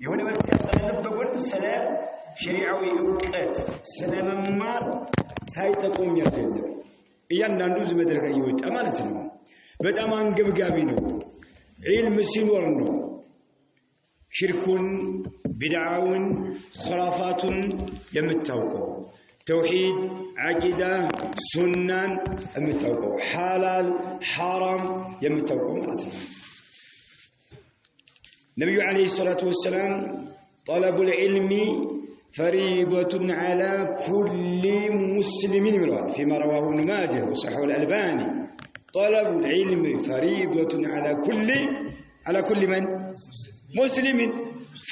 የሆነ መልእክት ያስተላለፈውን ስለ ሸሪዓዊ ዕውቀት ስለመማር ሳይጠቆም ያፈለ እያንዳንዱ ዝመድረከ ይወጣ ማለት ነው በጣም አንገብጋቢ ነው ዒልም ሲኖር ነው ሽርኩን ቢድዓውን ኹራፋቱን የምታውቀው توحيد عقيدة سنة يمتوقع حلال حرام يمتوقع معناته النبي عليه الصلاة والسلام طلب العلم فريضة على كل مسلم فيما رواه ابن ماجه وصححه الألباني طلب العلم فريضة على كل من مسلم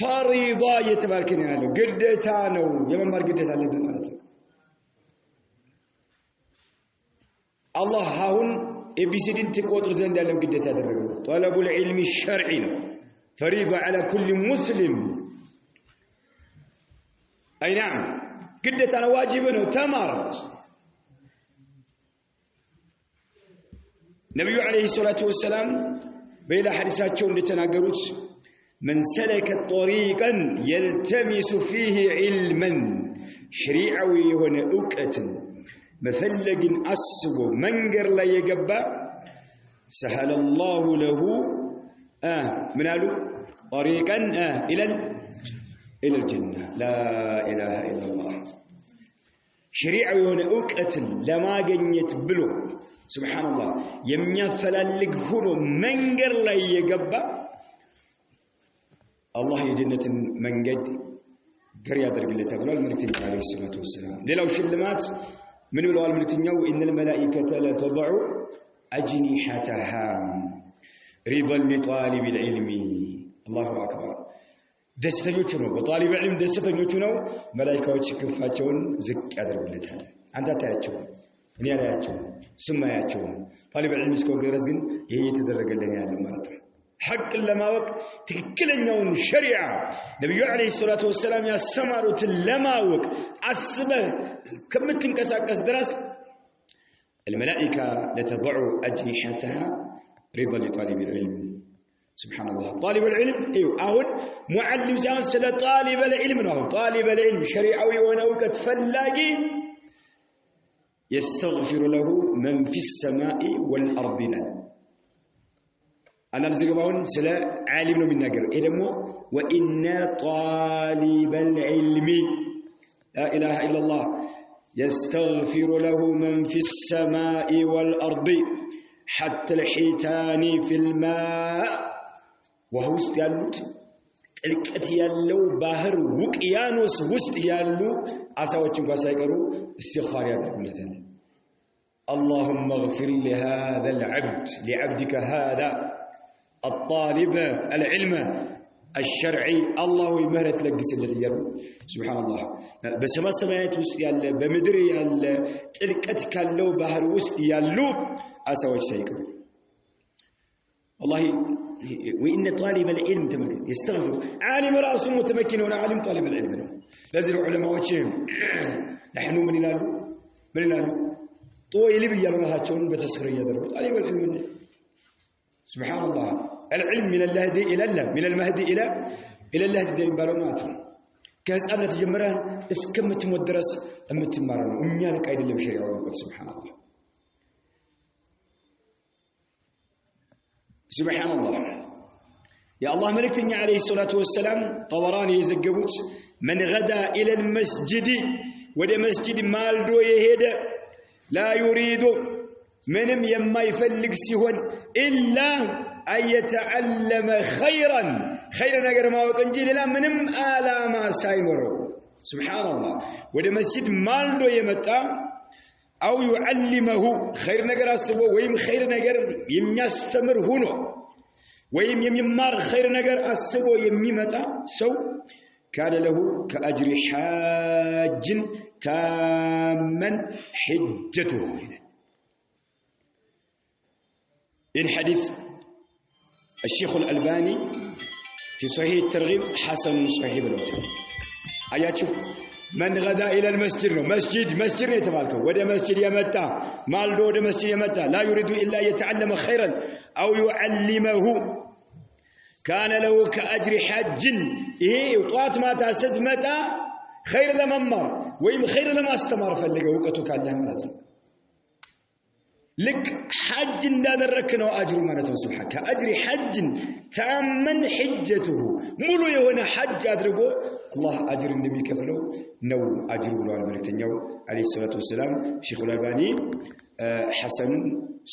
فريضة يتباركني له قدتانو يمن مر قدتان لبن معناته الله هون ابيسيدين تقوتر زند يالم قدتا يدرغو طلب العلم الشرعي فريضة على كل مسلم اي نعم قدتا واجب تمر النبي عليه الصلاة والسلام بيلا حديثاتهم لتناقروت من سلك طريقا يلتمس فيه علما شريعوي هنا أوكة مفلق أصبه منقر لا يقبع سهل الله له من قالوا طريقا إلى الجنة لا إله إلا الله شريعة هنا أوكة لما قنيت بلو سبحان الله يميا فلالق هنا منقر لا يقبع الله يجنة منقد قرية درق اللي تقول الملك عليه الصلاة والسلام لو شلمات من الأول من تنيو إن الملائكة لا تضع أجنحتها رضا لطالب العلم الله أكبر دستنيوتشنو وطالب العلم دستنيوتشنو ملائكة وتشكفاتشون زك أدرب اللتها أنت تأتشون إني أنا أتشون ثم يأتشون طالب العلم يسكون برزقن يهي تدرق اللي على المرض حق لما وقت تكلنون شريعة نبي عليه الصلاة والسلام يا سمارة لما وقت أسبه كم تنكساكس درس الملائكة لتضع أجنحتها رضا لطالب العلم سبحان الله طالب العلم ايوه اهون معلم زمان سلا طالب العلم اهون طالب العلم شريعوي ونوقت فلاقي يستغفر له من في السماء والأرض له أنا نزقبون سلا عالم من نجر إدمو وإن طالب العلم لا إله إلا الله يستغفر له من في السماء والأرض حتى الحيتان في الماء وهو استيالوت تلقت يالو باهر وقيانوس وسط يالو أساوتشن قاسايقرو استغفار يادركم اللهم اغفر لهذا العبد لعبدك هذا الطالب العلم الشرعي الله يمهرت لك سلة يرو سبحان الله بس ما سمعت وسط يال بمدري يال تلقت كالو باهر وسط يالو أساوتش سايقرو والله وإن طالب العلم تمكن يستغفر عالم رأسه متمكن ولا عالم طالب العلم لازم علماء وجههم نحن من يلالو طويل بيالو هاتون بتسخرية درب طالب العلم سبحان الله العلم من اللهدي إلى الله من المهدي إلى اللهدي دين بالونات كاس أنا تجمره اسكمت مدرس أمت مرن أميانك أيد اللي بشريعه وقت سبحان الله سبحان الله يا الله ملكتني عليه الصلاة والسلام طوراني يزقبوت من غدا إلى المسجد وده مسجد مالدو يهيد لا يريد منم يما يفلق سيهون إلا أن يتعلم خيرا نقر ما وقنجي لا منم آلاما ساينورو سبحان الله وده مسجد مالدو يمتع أو يعلمه خير نقر أسبوه ويم خير نقر يستمر هنا ويم يمار خير نقر أسبوه يميمتا سو كان له كأجر حاج تاما حجته إن حديث الشيخ الألباني في صحيح الترغيب حسن صحيح الوتر آيات شوف من غدا إلى المسجد مسجد يتفالكم وده مسجد يمتع مالدو وده مسجد يمتع لا يريد إلا يتعلم خيرا أو يعلمه كان له كأجر حج إيه وطوات ما تاسد متى خير لممر ويم خير لما استمر فلقى وقتك الله مالتنا لك حج لا دركنا أجر مالتنا سبحانه كأجر حج تامن حجته ملو يوانا حج أدركه الله أجر النبي كفلو نو أجر الله الملكتنيو عليه الصلاة والسلام شيخ الألباني حسن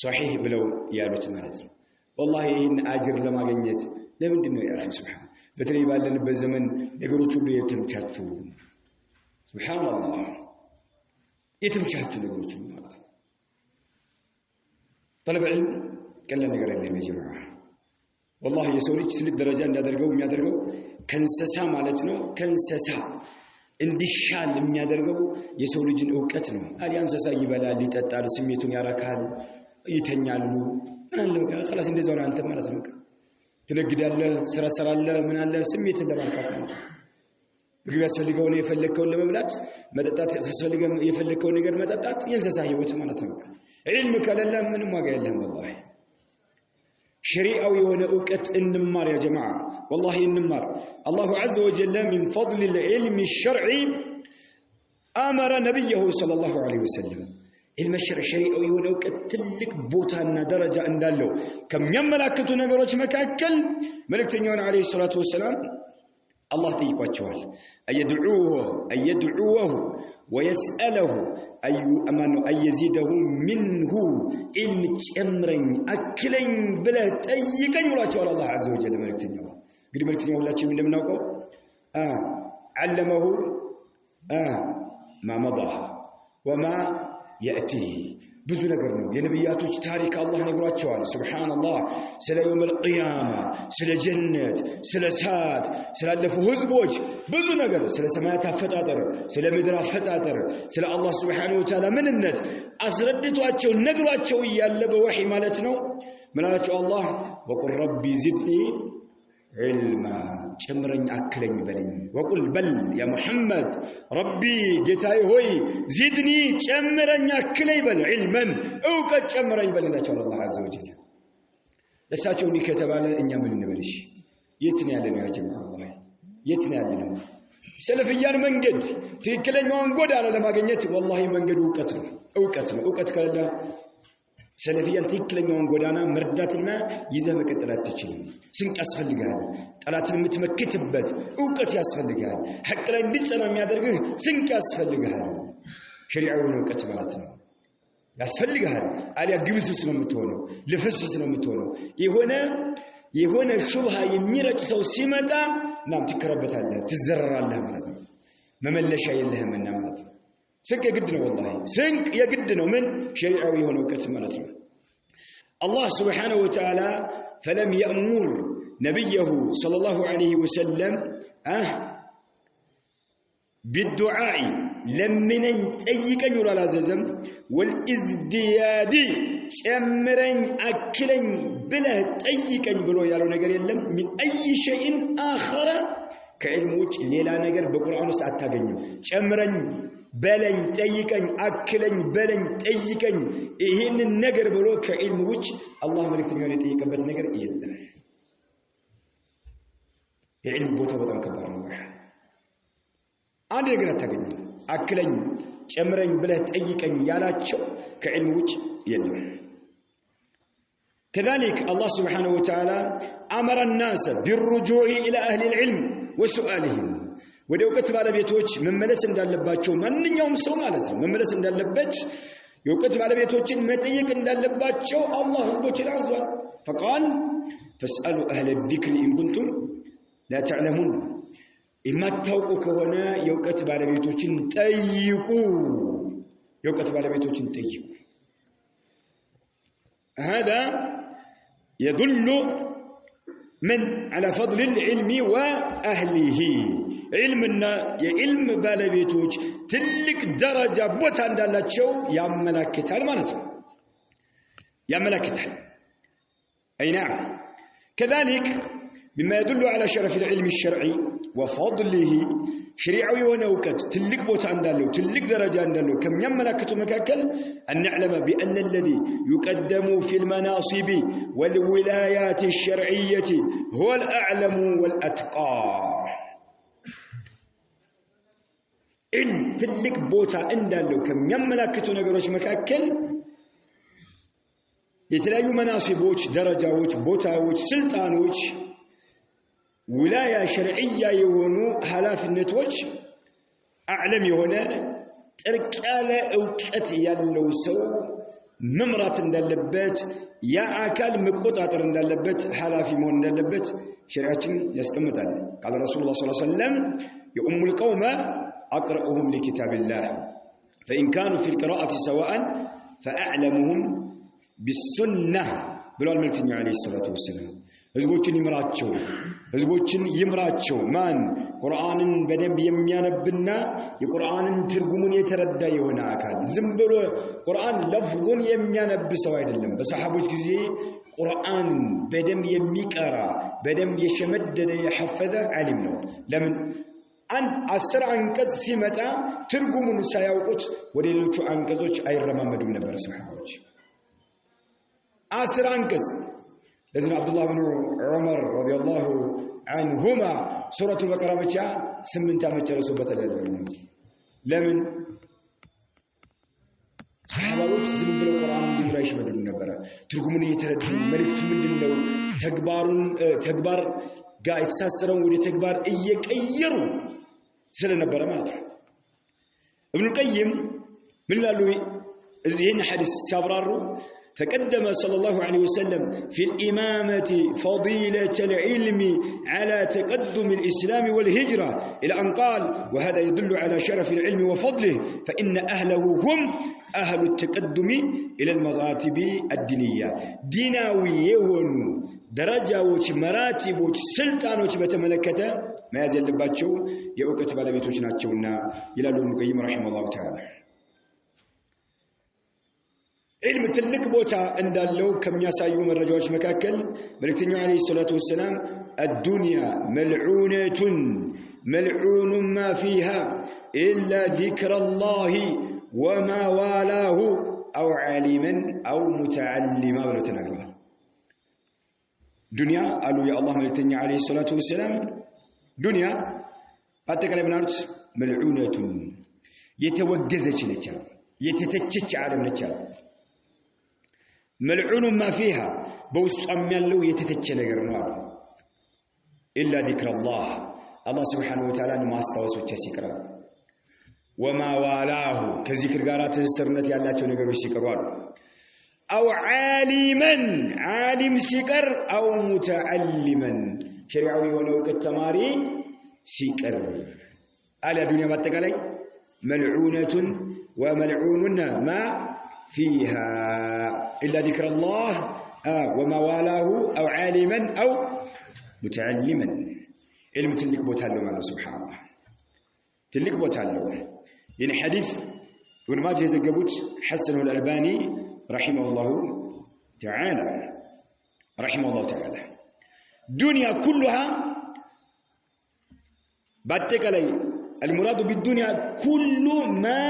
صحيح بلو يالوت مالتنا والله إن أجر لما جنيت لمن دمنا يا أخي سبحانه فتري بالنا بزمن يقولوا شو يتمتعتوا سبحان الله يتمتعتوا يقولوا شو مالتنا طلب علم قال لنا نقرأ لهم يا جماعة والله يسوي سلك درجة لا درجوا ميا درجوا كنسسا مالتنا كنسسا عندي شال ميا درجوا يسوي جن أوقاتنا هل ينسسا يبلا اللي تتعال سميتون يا ركال يتنيالو أنا لو خلاص عندي زمان أنت مالتنا تلقي الله سر الله من الله سميت الله بركاته بقي يسفلقون يفلكون لمبلات متتات يسفلقون يفلكون يقر متتات ينسسا يوت مالتنا علمك لله من ما قال لهم والله شريعة ونأوكت النمار يا جماعة والله النمار الله عز وجل من فضل العلم الشرعي أمر نبيه صلى الله عليه وسلم علم الشرع شريعة ونأوكت تلك بوتان درجة أندالو كم يملكتو نقروش مكاكل ملك تنيون عليه الصلاة والسلام الله تيقواتشوال أن يدعوه ويسأله أن يزيده منه علم أمرين أكلين بلا تيكن ولا شاء الله عز وجل ملك تنيو قد ملك تنيو لا شيء من دمناكو علمه ما مضى وما يأتيه بزو نقرنو يا نبياتوش تاريخ الله نقرأت شوال سبحان الله سلا يوم القيامة سلا جنة سلا سات سلا لفو هزبوج بزو نقر سلا سمايتها فتاتر سلا مدرها فتاتر سلا الله سبحانه وتعالى من النت أسردتو أتشو نقرأت شو يالب وحي مالتنو ملالتو الله وقل ربي زدني علما شمرن أكلن بلن وقل بل يا محمد ربي جتاي هوي زدني شمرن أكلن بل علما أو قد شمرن بل لا شاء الله عز وجل لساتوني كتب على إن يعمل النبلش يتني علينا يا جماعة الله يتني علينا سلفيان منجد في كل يوم قد على لما جنيت والله منجد وقتل كلا سلفيان تيكلن يوم قدانا مرداتنا يزه مكتلات تشيل سنك أسفلجها طلعت المتمكتبت أوقات يسفلجها حق لا ندسنا ميادرجه سنك أسفلجها شريعة ونوقات ملاتنا يسفلجها على جبز سنمتونه لفس سنمتونه يهونا الشبهة يميرك سو سمتا نعم تكربت الله تزرر الله ملاتنا ما ملش شيء لها من ملاتنا سنك يقدنا والله سنك يقدنا من شريعة ونوقات ملاتنا الله سبحانه وتعالى فلم يأمر نبيه صلى الله عليه وسلم بالدعاء لمن أيك يرى لازم والازدياد شمرن أكلن بلا أيك بلو يالو نجر يلم من أي شيء آخر كعلموش ليلا نجر بقرآن ساعة تغني شمرن بلن تيكن أكلن بلن تيكن إهن النجر بلو كعلموش الله ملك تبيون تيكن بس نجر إلا علم بوتا بوتا كبار نوح عندي نجر تغني أكلن شمرن بلا تيكن يالاتشو كعلموش يلا كذلك الله سبحانه وتعالى أمر الناس بالرجوع إلى أهل العلم وسؤالهم ወደ ዕውቀት ባለቤቶች መመለስ እንዳለባቸው ማንኛውም ሰው ማለት ነው መመለስ እንዳለበት የዕውቀት ባለቤቶችን መጠየቅ እንዳለባቸው አላህ ህዝቦችን አዟል فقال فاسالوا اهل الذكر ان كنتم لا تعلمون የማታውቁ ከሆነ የዕውቀት ባለቤቶችን ጠይቁ የዕውቀት ባለቤቶችን ጠይቁ هذا يدل من على فضل العلم واهله علمنا የዕልም ባለቤቶች ትልቅ ደረጃ ቦታ እንዳላቸው ያመለክታል ማለት ነው ያመለክታል اي نعم كذلك مما يدل على شرف العلم الشرعي وفضله شريعي ونوكت تلك بوت عندالو تلك درجة عندالو كم يملكت مكاكل أن نعلم بأن الذي يقدم في المناصب والولايات الشرعية هو الأعلم والأتقى إن تلك بوت عندالو كم يملكت نقروش مكاكل يتلاقي مناصبوش درجاوش بوتاوش سلطانوش ولاية شرعية يهونو حلاف النتوش أعلم يهونا تركالة أوكت يالو سو ممرات اندالبت يا عاكال مقطعتر اندالبت حلافي مون اندالبت شرعة يسكمتان قال رسول الله صلى الله عليه وسلم يؤم القوم أقرأهم لكتاب الله فإن كانوا في القراءة سواء فأعلمهم بالسنة بلو الملتني عليه الصلاة والسلام ህዝቦችን ይምራቸው ማን ቁርአንን በደንብ የሚያነብና የቁርአንን ትርጉሙን የተረዳ የሆነ አካል ዝም ብሎ ቁርአን ለፍዙን የሚያነብ ሰው አይደለም በሰሃቦች ጊዜ ቁርአንን በደንብ የሚቀራ በደንብ የሸመደደ የሐፈዘ ዓሊም ነው ለምን አንድ 10 አንቀጽ ሲመጣ ትርጉሙን ሳያውቁት ወደ ሌሎቹ አንቀጾች አይረማመዱም ነበር ሰሃቦች 10 አንቀጽ لذن عبد الله بن عمر رضي الله عنهما سورة البقرة بجاء سمنتا مجرسوا بتلالون لمن صحابة زمن بالقرآن زمن رايش بدون نبرة ترجمون يتردون ملك من لو تكبار قاعد تساسرون ودي تكبار يكيروا سلا نبرة مالته ابن القيم من لالوي زين حديث سابرارو فقدم صلى الله عليه وسلم في الإمامة فضيلة العلم على تقدم الإسلام والهجرة إلى أن قال وهذا يدل على شرف العلم وفضله فإن أهله هم أهل التقدم إلى المراتب الدينية ديناوي درجة مراتب سلطان بتملكته ما يزال باتشو يوكتب على بيتوشناتشونا إلى ابن القيم رحمه الله تعالى علم تلك بوتا عند الله كم يسايو من رجوج مكاكل ملكتني عليه الصلاة والسلام الدنيا ملعون ما فيها إلا ذكر الله وما والاه أو عالما أو متعلما ولا تنقرها دنيا قالوا يا الله ملكتني عليه الصلاة والسلام دنيا أتكلم ابن عرس ملعونة يتوجزج نجار يتتجج على نجار ملعون ما فيها بوسط أميالو يتتجه نجرنوار إلا ذكر الله سبحانه وتعالى ما استوى وتشكره وما والاه كذكر قارات السرنة الله تنجروا سكروار أو عالم سكر أو متعلما شريعوي ولو كالتماري سكر على الدنيا ما تقالي ملعونة وملعون ما فيها إلا ذكر الله وما والاه أو عالما أو متعلما علم تلك بوتالو معنا سبحان الله تلك بوتالو يعني حديث ابن ماجه زقبوت حسنه الألباني رحمه الله تعالى دنيا كلها باتك لي المراد بالدنيا كل ما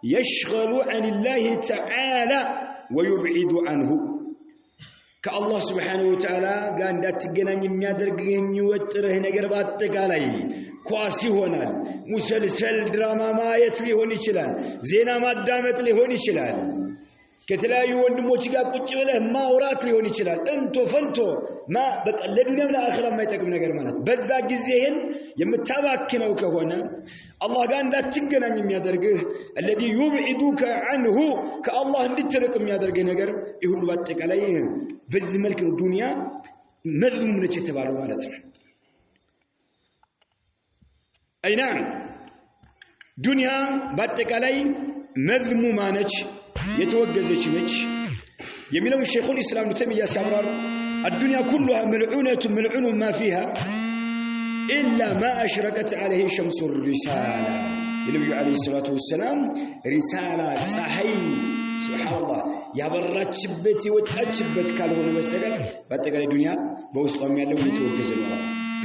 يشغل عن الله تعالى ويبعد عنه كالله سبحانه وتعالى قال دا تجنن የሚያደርግኝ ይወጥረህ ነገር ባጠቃላይ ኳስ ይሆናል ሙሰልሰል ድራማ ማየት ሊሆን ይችላል ዜና ማዳመጥ ሊሆን ይችላል ከተለያዩ ወንድሞች ጋር ቁጭ ብለህ ማውራት ሊሆን ይችላል እንቶ ፈንቶ ማ በቃ ለዱንያም ለአኺራም የማይጠቅም ነገር ማለት በዛ ጊዜህን የምታባክነው ከሆነ አላህ ጋር እንዳትገናኝ የሚያደርግህ الذي يبعدك عنه ከአላህ እንድትርቅ የሚያደርግህ ነገር ይሁን ባጠቃላይ በዚህ መልኩ ነው ዱንያ መዝሙም ነች የተባለው ማለት ነው አይና ዱንያ ባጠቃላይ መዝሙማ ነች የተወገዘች ነች የሚለው ሼኹ الاسلام ተይሚያ ሲያብራሩ الدنيا كلها ملعون ما فيها إلا ما أشركت عليه شمس الرسالة النبي عليه الصلاة والسلام رسالة صحي ሱብሃንአላህ ያበራችበት የወጣችበት ካልሆነ በስተቀር በአጠቃላይ ዱንያ በውስጧም ያለው የተወገዘ ነው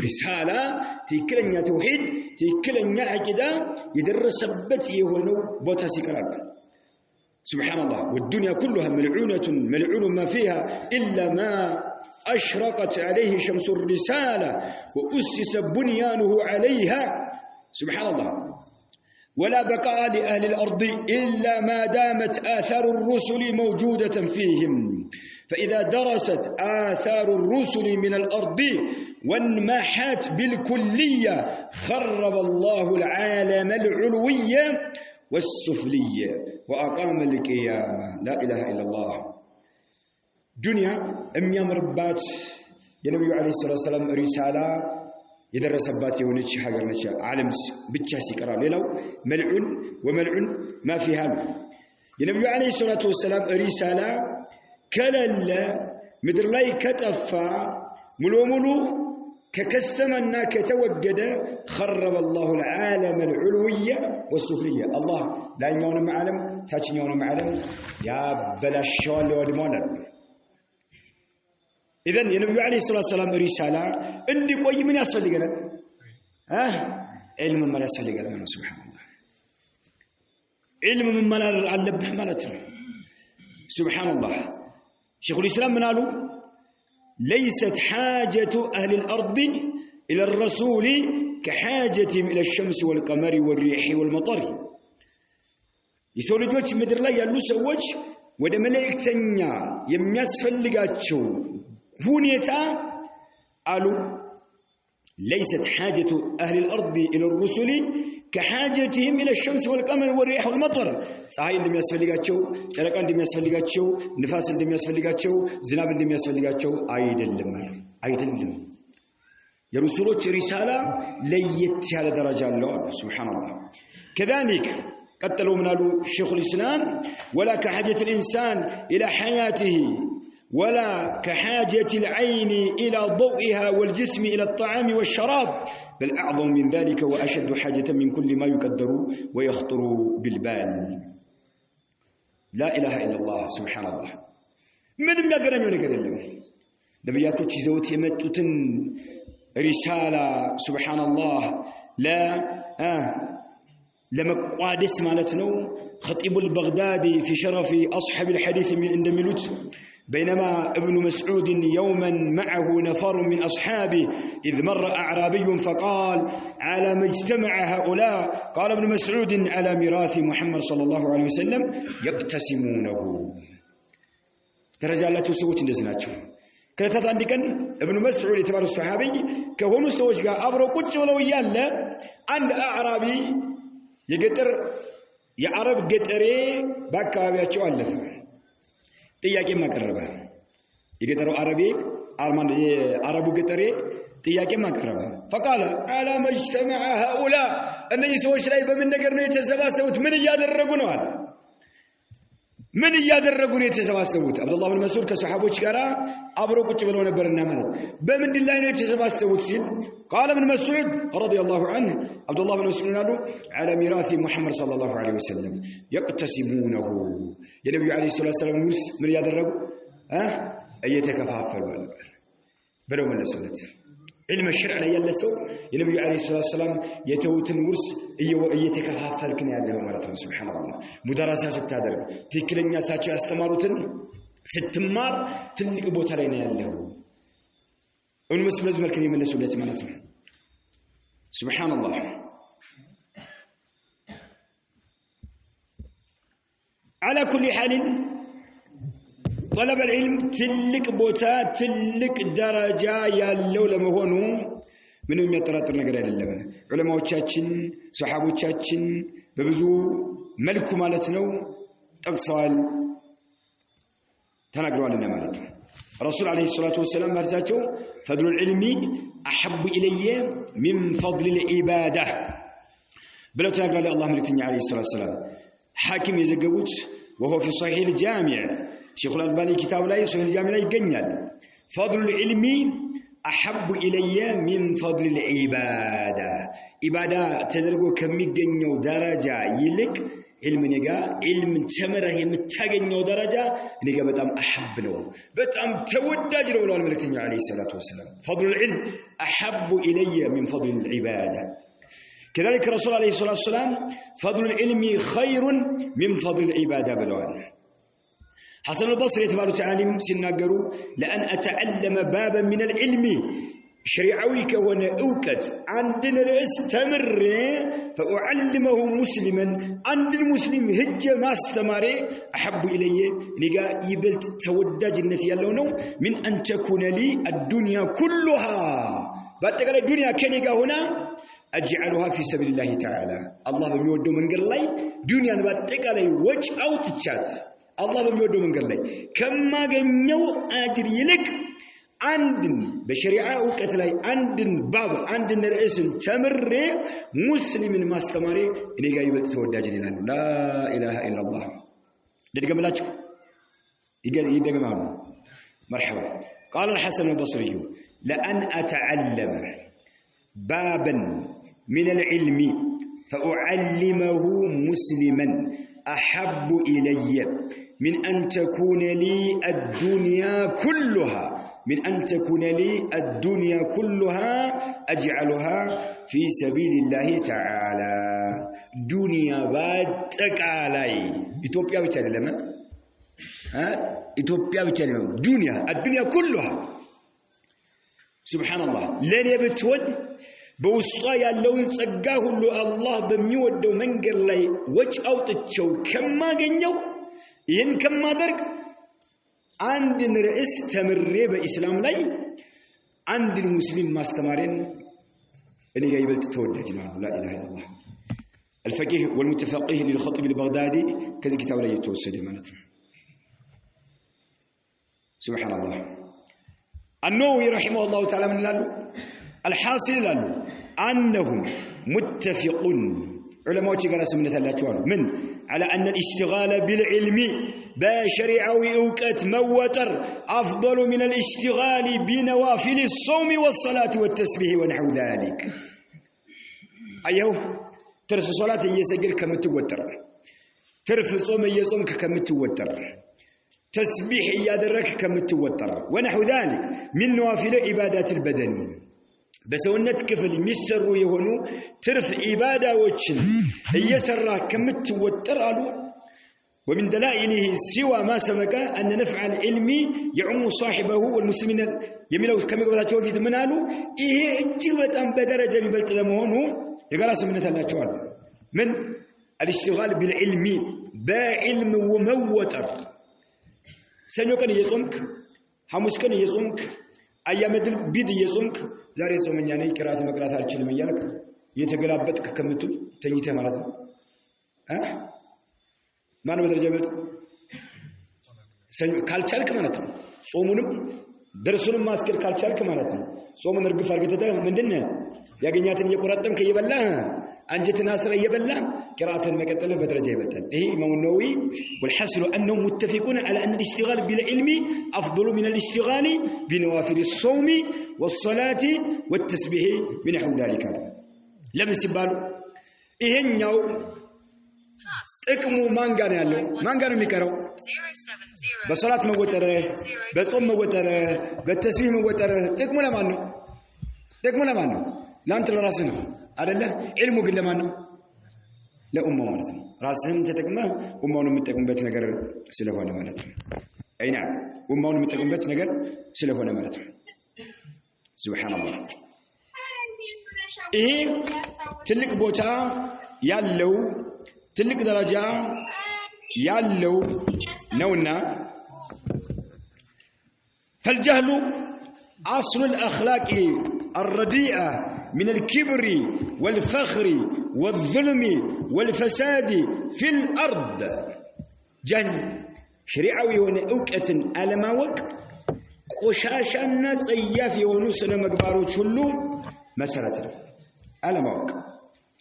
ሪሳላ ትክክለኛ ተውሂድ ትክክለኛ አቂዳ የደረሰበት የሆነው ቦታ ሲቀራል سبحان الله والدنيا كلها ملعون ما فيها إلا ما أشرقت عليه شمس الرسالة وأسس بنيانه عليها سبحان الله ولا بقاء لأهل الأرض إلا ما دامت آثار الرسل موجودة فيهم فإذا درست آثار الرسل من الأرض وانمحت بالكلية خرب الله العالم العلوية والسفلية وأقام القيامة لا إله إلا الله دنيا أميام ربات النبي عليه الصلاة والسلام رسالة يدرس بات يونتش حجر نتش عالم بتشاسي كرام لو ملعون وملعون ما فيها النبي عليه الصلاة والسلام رسالة كلل مدر لاي كتفا ملو ككسمنا كتوجد خرب الله العالم العلوية والسفلية الله لا ينون معلم تاجن يون معلم يا بلاش شوال ودمونا إذن النبي عليه الصلاة والسلام رسالة عندي قوي من يسفل لنا علم من يسفل لنا سبحان الله علم من لا علبه مالتنا سبحان الله شيخ الإسلام من قالوا ليست حاجة أهل الأرض إلى الرسول كحاجتهم إلى الشمس والقمر والريح والمطر يسول جوج مدر لا يلو سوج وده ملائكتنا يميسفل لغاتشو هونيتا قالوا ليست حاجة أهل الأرض إلى الرسل كحاجتهم إلى الشمس والقمر والريح والمطر صحيح اللي يسفلقاتشو شركان اللي يسفلقاتشو نفاس اللي يسفلقاتشو زناب اللي يسفلقاتشو أيدلم يا رسولك رسالة ليت على درجة الله سبحان الله كذلك قتلوا من شيخ الإسلام ولا كحاجة الإنسان إلى حياته ولا كحاجة العين إلى ضوئها والجسم إلى الطعام والشراب بل أعظم من ذلك وأشد حاجة من كل ما يقدر ويخطر بالبال لا إله إلا الله سبحان الله من يقرن ونقرن نبياتو تيزوت يمتوتن رسالة سبحان الله لا لما قادس مالتنو خطيب البغدادي في شرف أصحاب الحديث من اندملوت بينما ابن مسعود يوما معه نفر من أصحابه إذ مر أعرابي فقال على ما اجتمع هؤلاء قال ابن مسعود على ميراث محمد صلى الله عليه وسلم يقتسمونه ترجع الله تسوت نزناتشو كانت عندك ابن مسعود يتبار الصحابي كهونو سوش قال أبرو قدش ولو يالا عند أعرابي يقتر يعرب قتري باكا بياتشو ألفه ጥያቄ ማቀረበ የገጠሩ አረቡ ገጠሬ ጥያቄ ማቀረበ فقال على ما اجتمع هؤلاء እነዚህ ሰዎች ላይ በምን ነገር ነው የተሰባሰቡት ምን እያደረጉ ነው አለ ምን እያደረጉ ነው የተሰባሰቡት አብዱላህ ኢብኑ መስዑድ ከሱሐቦች ጋር አብሮ ቁጭ ብለው ነበርና ማለት በምን ላይ ነው የተሰባሰቡት ሲል قال ابن مسعود رضي الله عنه عبد الله بن مسعود قالوا على ميراث محمد صلى الله عليه وسلم يقتسمونه يا نبي عليه الصلاه والسلام ورث من يادرغوا ايتكفافلوا بلو من السنه علم الشرع ላይ ያለ ሰው የነብዩ አለይሂ ሰላም የተውትን ውርስ እየተከፋፈልክን ያለው ማለት ነው ሱብሃንአላህ ሙዳራሳ ስታደርግ ትክክለኛ ሳቸው ያስተማሩትን ስትማር ትልቅ ቦታ ላይ ነው ያለው እነሱ በዚህ መልኩ ይመለሱለት ማለት ነው ሱብሃንአላህ على كل حال طلب العلم تلك بوتا تلك درجة يالو لمهونو ምንም የሚያጠራጥር ነገር አይደለም ዑለማዎቻችን ሱሐቦቻችን በብዙ መልኩ ማለት ነው ጠቅሰዋል ተናግረዋልና ማለት ነው ረሱል አለይሂ ሰላቱ ወሰለም ማርዛቸው ፈድሉ العلم احب الي من فضل العباده ብለው ተናግረዋል አላህ መልእክተኛ አለይሂ ሰላቱ ወሰለም ሐኪም የዘገቡት وهو في صحيح الجامع شيخ الألباني كتاب لا يصح الجامع لا يقنيال فضل العلم أحب إلي من فضل العبادة إبادة تدرجو كم يقنيو درجة يلك علم نجا علم تمره متجنّو درجة نجا بتأم أحب له بتأم تودّج له ولا الملك عليه الصلاة والسلام فضل العلم أحب إلي من فضل العبادة كذلك الرسول عليه الصلاة والسلام فضل العلم خير من فضل العبادة بلوان حسن البصري تبارك تعاليم سنقروا لأن أتعلم بابا من العلم شريعويك وانا اوكت عندنا استمر فأعلمه مسلما عند المسلم هجة ما استمري أحب إلي نقا يبلت توداج النتي اللونو من أن تكون لي الدنيا كلها باتقال الدنيا كنقا هنا أجعلها في سبيل الله تعالى الله بميودو من قال لي دنيا باتقال وجه أو تتشات الله بميودو من قال لي كما قنيو أجري لك عندن بشريعة وكتلاي عندن باب عندن رئيس تمر مسلم ما استمري إني جاي بتوداج لله لا إله إلا الله ده جملات يقال معنا مرحبا قال الحسن البصري لأن أتعلم بابا من العلم فأعلمه مسلما أحب إلي من أن تكون لي الدنيا كلها من أن تكون لي الدنيا كلها أجعلها في سبيل الله تعالى دنيا باتك علي إثيوبيا بتكلم إثيوبيا بتكلم الدنيا كلها سبحان الله لن يبتون بوسطايا لو نسقاه الله بميود ومنقر لي وجه أو تتشو كما جنيو ين كما درك عندنا رئيس تمرّي بإسلام لي عند المسلمين ما استمرين اللي جايبت تولى جنان لا إله إلا الله الفقيه والمتفقيه للخطيب البغدادي كذا كتاب لا يتوصل معناته سبحان الله النووي رحمه الله تعالى من لالو الحاصل لالو أنهم متفقون علماء تقرأ سمنة الله من على أن الاشتغال بالعلم بشريعوي أوكت موتر أفضل من الاشتغال بنوافل الصوم والصلاة والتسبيح ونحو ذلك أيوه ترف صلاة يسجل كم توتر ترف صوم يصوم كم توتر تسبيح يدرك كم توتر ونحو ذلك من نوافل عبادات البدنين بسونت كفل ميسروا يهونو ترف عبادة وجن يسرى كم توتر قالوا ومن دلائله سوى ما سبق أن نفع العلم يعم صاحبه والمسلمين يميلوا كما قلت في منالو إيه جوة بدرجة من بلد لمهونه يقرأ سمنة الله تعالى من الاشتغال بالعلم بعلم وموتر سنو كان يصومك حمس كان يصومك أيام البيد يصومك زاري يصومني يعني قراءة مقراءة الشيء من يالك يتقلبتك كمتو تنيته مرات ما نبدر جبت كالشارك مالتهم صومونم درسونم ماسكر كالشارك مالتهم صومون رجف فرقته من دنيا يا جنياتن يقرأتم كي يبلّا أنجت ناصر يبلّا قراءة المقتلة بدرجة يبلّا إيه إمام النووي والحاصل أنهم متفقون على أن الاشتغال بالعلم أفضل من الاشتغال بنوافل الصوم والصلاة والتسبيح بنحو ذلك لم يسبالوا إيه نيو تكمو مانغان يالو مانغان ميكارو بصلاة موتره بصوم موتره بالتسبيح موتره تكمو لمانو لا أنت لراسنا أدلة علمه قل لمانو لا أمه مالتنا راسهم تتكمه أمه نمتكم بيت نجر سلفنا مالتنا أي نعم أمه نمتكم بيت نجر سلفنا مالتنا سبحان الله إيه تلك بوتا يالو تلك درجة يالو نونا فالجهل أصل الأخلاق الرديئة من الكبر والفخر والظلم والفساد في الأرض جهل شريعوي ونأوكة ألماوك قشاشا نتسياف ونسنا مقبارو شلو مسألة ألماوك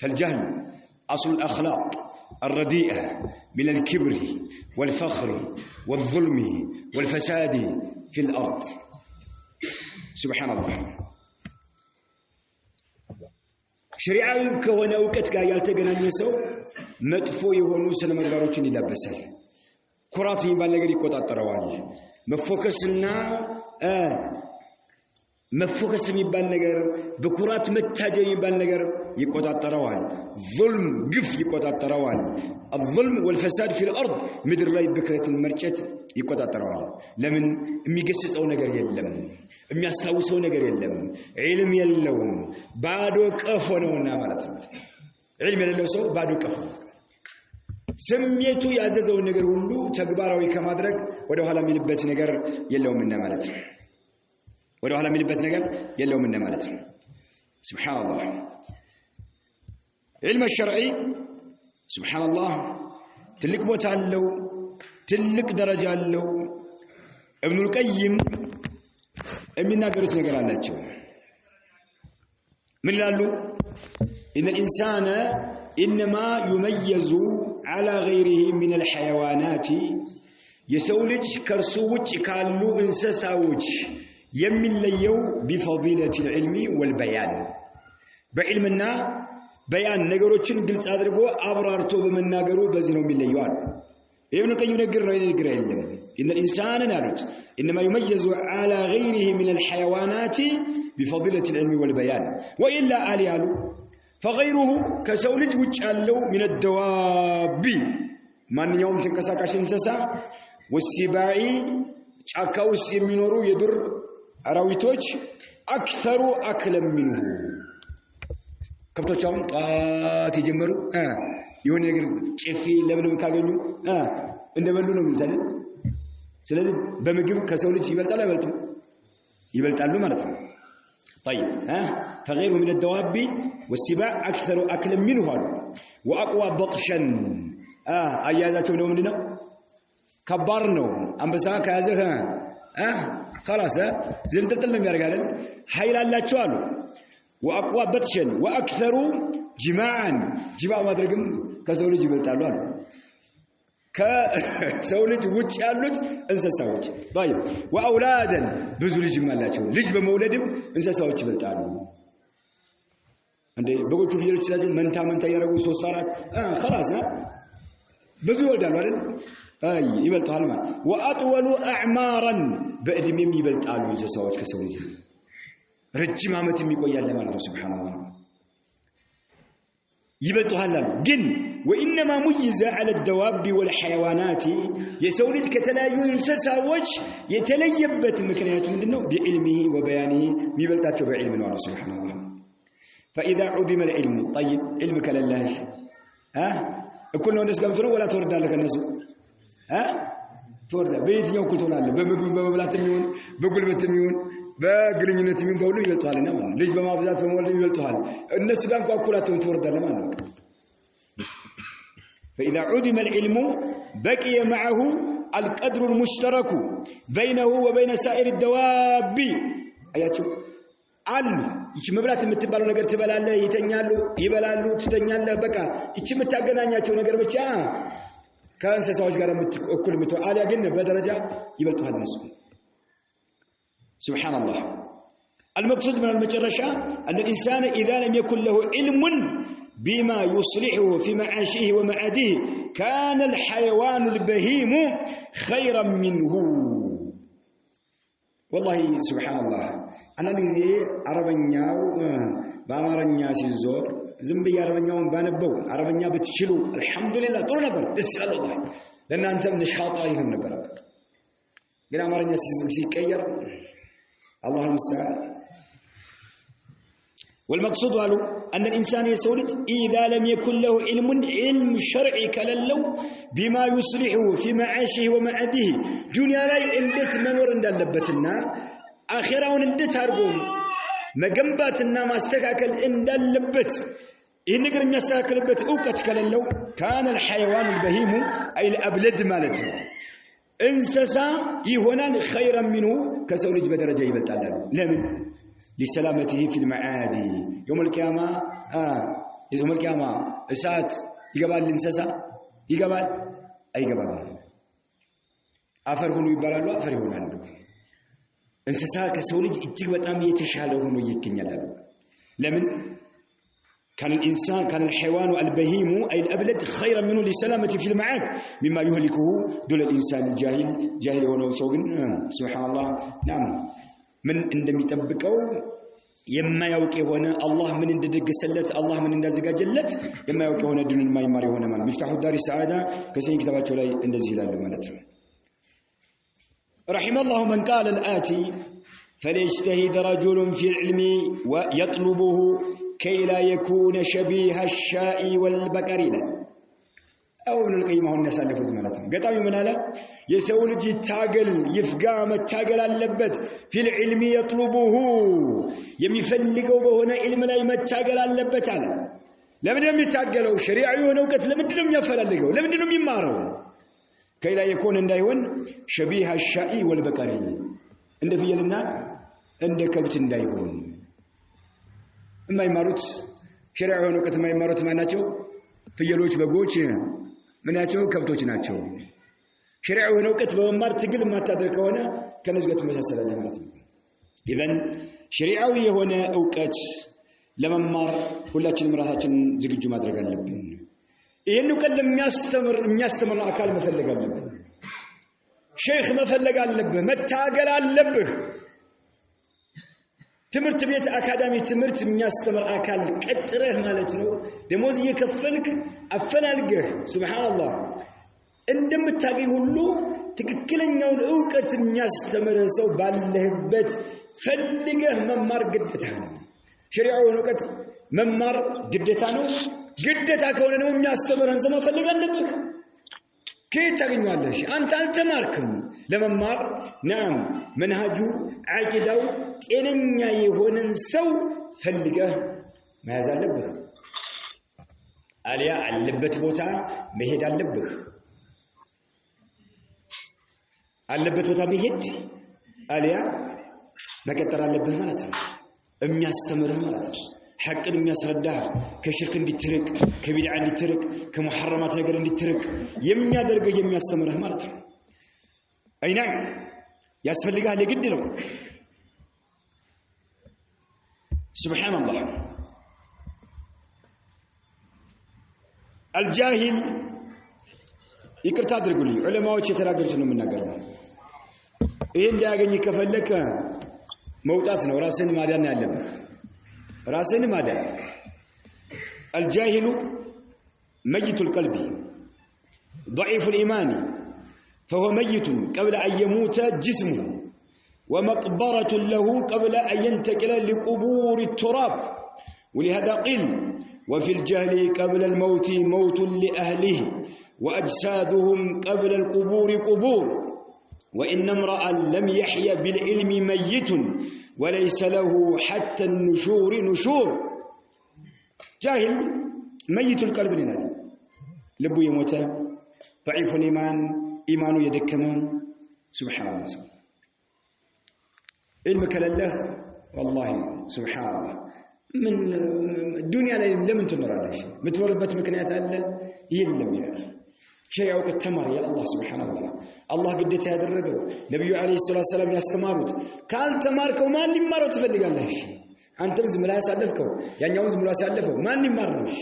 فالجهل أصل الأخلاق الرديئة من الكبر والفخر والظلم والفساد في الأرض سبحان الله شريعة كونه وكتك يالتقنا النسو መጥፎ የሆኑ ስነ ምግባሮችን ይላበሳል ኩራት የሚባል ነገር ይቆጣጠረዋል መፎከስ የሚባል ነገር በኩራት መታጀብ የሚባል ነገር ይቆጣጠረዋል ظلم ግፍ ይቆጣጠረዋል الظلم والفساد في الارض ምድር ላይ ብክለትን መርጨት ይቆጣጠረዋል ለምን የሚገስጸው ነገር የለም የሚያስታውሰው ነገር የለም ዒልም የለውም ባዶ ቀፎ ነውና ማለት ነው ዒልም የሌለው ሰው ባዶ ቀፎ ስሜቱ ያዘዘው ነገር ሁሉ ተግባራዊ ከማድረግ ወደ ኋላ የሚልበት ነገር የለውምና ማለት ነው ወደ ኋላ የሚልበት ነገር የለውምና ማለት ነው ሱብሃንአላህ علم الشرعي سبحان الله تلك ቦታ አለው ትልቅ ደረጃ አለው ابن القيم የሚናገሩት ነገር አላቸው ምን ይላሉ ان الانسان انما يميز على غيره من الحيوانات የሰው ልጅ ከርሱ ውጭ ካሉ እንስሳዎች የሚለየው بفضيلة العلم والبيان بعلمنا بيان ነገሮችን ግልጽ አድርጎ አብራርቶ በመናገሩ በዚህ ነው የሚለየው አሉ ابن القيم ነገር የለም ان الانسان نالت انما يميز على غيره من الحيوانات بفضيلة العلم والبيان والا عليالو فغيره كسው ልጅ ውጭ ያለው من الدواب ማንኛውም ተንቀሳቃሽ እንስሳ والسباع ጫካ ውስጥ የሚኖሩ የዱር አራዊቶች اكثر اكلا منه ከብቶቻውን ጣት ይጀምሩ የሆነ ነገር ጭፊ ለምንም ካገኙ እንደበሉ ነው የሚታለ ስለዚህ በምግብ ከሰው ልጅ ይበልጣሉ ማለት ነው طيب فغيره من الدواب والسباع اكثر اكلا منه واقوى بطشا አያዛቸው ነው ምንድነው ከባድ ነው አንበሳ ከያዘህ خلاص ዝንጥጥል ነው የሚያርጋለን ኃይል አላቸው አሉ واقوى بطشا واكثر جماعا جماع ማድረግም ከሰው ልጅ ይበልጣሉ አሉ ከሰው ልጅ ውጭ ያሉት እንስሳዎች طيب واولادا ብዙ ልጅ ማላቸው ልጅ በመውለድም እንስሳዎች ይበልጣሉ እንዴ በጎቹ ፍየሎች ሲላጁ መንታ ያረጉ 3 4 خلاص ብዙ ይወልዳሉ አይደል ይበልጣሉ ማለት واطول اعمارا በእድሜም ይበልጣሉ እንስሳዎች ከሰው ልጅ ረጅም አመት የሚቆያል ማለት ነው ሱብሃንአላህ ይበልጣሉ ግን وانما ميز على الدواب والحيوانات የሰው ልጅ ከተለያዩ እንስሳዎች የተለየበት ምክንያቱ ምንድነው بعلمه وبيانه የሚበልጣቸው በዕልም ነው ሱብሃንአላህ فاذا عدم العلم طيب علمك لله እኩል ነው እንደስጋምቱ ወላ ተወርዳለህ ከነሱ ተወርዳ በየትኛው እኩል ትሆናለህ በምግብ በመብላት የሚሆን በጉልበት የሚሆን በግልኝነት የሚሆን በሁሉ ይበልጣልና ማለት ልጅ በማብዛት በመወለድ ይበልጣል እነሱ ጋር እንኳን እኩላቸውን ትወርዳለህ ማለት ነው فاذا عدم العلم بقي معه القدر المشترك بينه وبين سائر الدواب አያችሁ አሉ እቺ መብላት የምትባለው ነገር ትበላለህ ይተኛሉ ይበላሉ ትተኛለህ በቃ እቺ የምታገናኛቸው ነገር ብቻ ከእንስሳዎች ጋር እኩል ምትው አሊያ ግን በደረጃ ይበልጣል እነሱ سبحان الله المقصود من المجرشة أن الإنسان إذا لم يكن له علم بما يصلحه في معاشه ومعاده كان الحيوان البهيم خيرا منه والله سبحان الله أنا نجي عربنياو بامرنيا سيزور زنبي عربنياون بانبو عربنيا بتشيلو الحمد لله طول نبر اسأل الله لأن أنت من شخاطائهم نبر قل عمرنيا سيكير الله المستعان والمقصود قالوا أن الإنسان يسولد إذا لم يكن له علم شرعي كللو بما يصلحه في معاشه ومعاده دنيا لا اندت منور اندلبتنا آخرة اندت هرقوم مجنباتنا ما استكاكل اندلبت إن نقدر نستكاكل بت أوقات كللو كان الحيوان البهيم أي الأبلد مالته انسسا يهونان خيرا منه كسولج بدرجة يبتعلم لمن لسلامته في المعاد يوم القيامة يوم القيامة الساعة يقبل الانسسا يقبل أي قبل أفرهن يبالالو أفرهن عنده انسسا كسولج يجيب بطعم يتشاله هنو يكين يلالو لمن كان الحيوان البهيم أي الأبلد خيرا منه للسلامة في المعاد مما يهلكه دون الإنسان الجاهل جاهل ونوسوق سبحان الله نعم من عندما يتبقوا يما يوكي هنا الله من عند دقسلت الله من عند زجاجلت يما يوكي هنا دون ما يماري هنا من مفتاح دار السعادة كسين كتابات لا عند زيلال مالته رحم الله من قال الآتي فليجتهد رجل في العلم ويطلبه كي لا يكون شبيه الشاء والبقر له أو من القيمة الناس اللي فوت مالتهم قطعوا من هذا يسول جي تاجل يفقع متاجل اللبت في العلم يطلبه يميفلقوا بهنا علم لا يمتاجل اللبت على لمن لم يتاجلوا شريعة ونوكت لمن لم يفلقوا لمن لم يماروا كي لا يكون دايون شبيه الشاء والبقر عند في لنا عند كبت دايون ما يمارut شريعة ونوكت ما يمارut ما ناتشو ፍየሎች በጎች ምናቸው ከብቶች ናቸው ሸሪዓ ሆነ እውቀት በመማር ትግል ማታደርግ ከሆነ ከመዝገት መሰሰላለ ማለት ነው ኢዘን ሸሪዓዊ የሆነ እውቀት ለመማር ሁላችንም ራሳችንን ዝግጁ ማድረግ አለብን ይሄን እውቀት የሚያስተምር አካል መፈለግ አለብን ሼክ መፈለግ አለብህ መታገል አለብህ ትምህርት ቤት አካዳሚ ትምህርት የሚያስተምር አካል ቀጥረህ ማለት ነው ደሞዝ እየከፈልክ አፈላልገህ ሱብሃንአላህ እንደምታገኝ ሁሉ ትክክለኛውን ዕውቀት የሚያስተምር ሰው ባለህበት ፈልገህ መማር ግዴታ ነው ሸሪዓውን ዕውቀት መማር ግዴታ ነው ግዴታ ከሆነ ነው የሚያስተምርህን ሰው መፈለግ አለብህ كيف تغنيዋለሽ አንተ አልተማርክም ለመማር نعم منهجu አቂዳው ጤነኛ የሆነን ሰው ፈልገህ መያዝ አለብህ አሊያ አለበት ቦታ መሄድ አለብህ አለበት ቦታ መሄድ አሊያ መቀጠር አለብህ ማለት ነው የሚያስተምርህ ማለት ነው حقን የሚያስረዳህ ከሽርክ እንድትርቅ ከቢድዓ እንድትርቅ ከመሐረማት ነገር እንድትርቅ የሚያደርግህ የሚያስተምርህ ማለት ነው አይና ያስፈልጋል ለግድ ነው ሱብሃንአላህ الجاهل ይቅርታ አድርጉልኝ ዑለማዎች የተናገሩት ነው የምናገረው ይሄ እንዲያገኝ ከፈለከ መውጣት ነው ራስን ማዳን ያለብህ راسين ماذا الجاهل ميت القلب ضعيف الإيمان فهو ميت قبل أن يموت جسمه ومقبرة له قبل أن ينتقل لقبور التراب ولهذا قيل وفي الجهل قبل الموت موت لأهله وأجسادهم قبل القبور قبور وإن امرأ لم يحيى بالعلم ميت وليس له حتى النشور نشور جاهل ميت القلب لنا لبو يموت ضعيف الإيمان إيمانه يدكمان سبحان الله علمك لله والله سبحان الله من الدنيا لم تنر على شيء متوربت مكنيات الله يلم يا أخي شيء أو كتمر يا الله سبحانه وتعالى الله قدته هذا الرجل نبي عليه الصلاة والسلام يستمرت قال تماركوا ما اللي مروا تفلق الله شيء أنت زملاء سالفكوا يعني يوم زملاء سالفوا ما اللي مرنوش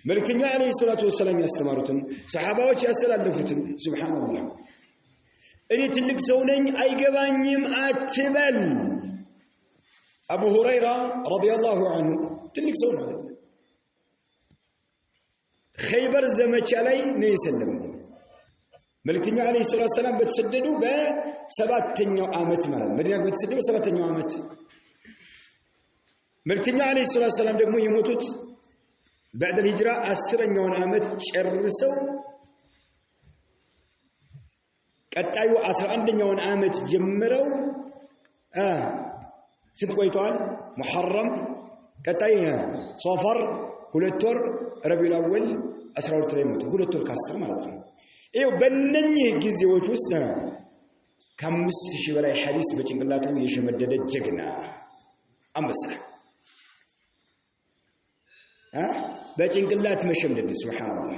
ملكنا عليه الصلاة والسلام يستمرتن صحابة وش يستلفون سبحان الله إني تلك سونين أي جبانيم أتبل أبو هريرة رضي الله عنه تلك سون خيبر زمچ علي نيسلم ملكتኛ عليه الصلاه والسلام بتسددوا በሰባተኛው አመት ማለት መዲና በተሰደዱ በሰባተኛው አመት ملكتኛ عليه الصلاه والسلام ደግሞ የሞቱት بعد الهجره 10ኛውን አመት ጨርሰው ቀጣዩ 11ኛውን አመት ጀምረው ስንት ቆይተዋል محرم ቀጣይ ሶፈር ሁለት ወር ረቢዑል አወል 12 ላይ ሞቱ ሁለት ወር ከ10 ማለት ነው ይሄው በእነኚህ ጊዜዎች ውስጥ ከ5000 በላይ ሐዲስ በጭንቅላቱ የሸመደደ ጀግና አንበሳ በጭንቅላት መሸምደድ ሱብሃንአላህ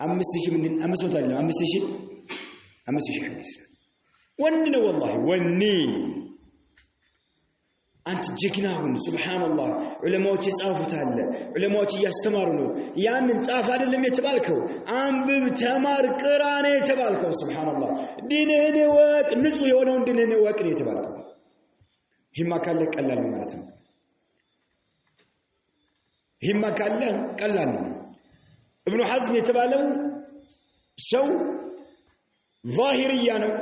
5000 ምንድን 500 አይደለም 5000 ሐዲስ ወንድ ነው والله ወኒ አንተ ጀግናውን ሱብሃንአላህ ዑለማዎች ይጻፉታል ዑለማዎች ያስተማሩ ነው ያንን ጻፍ አይደለም የተባልከው አንብብ ተማር ቅራ ነው የተባልከው ሱብሃንአላህ ዲንህን ወቅ ንጹህ የሆነውን ዲንህን ወቅ ነው የተባልከው ሂማ ካለ ቀላል ነው ማለት ነው ሂማ ካለ ቀላል ነው ኢብኑ ሐዝም የተባለው ሰው ዛሂርያ ነው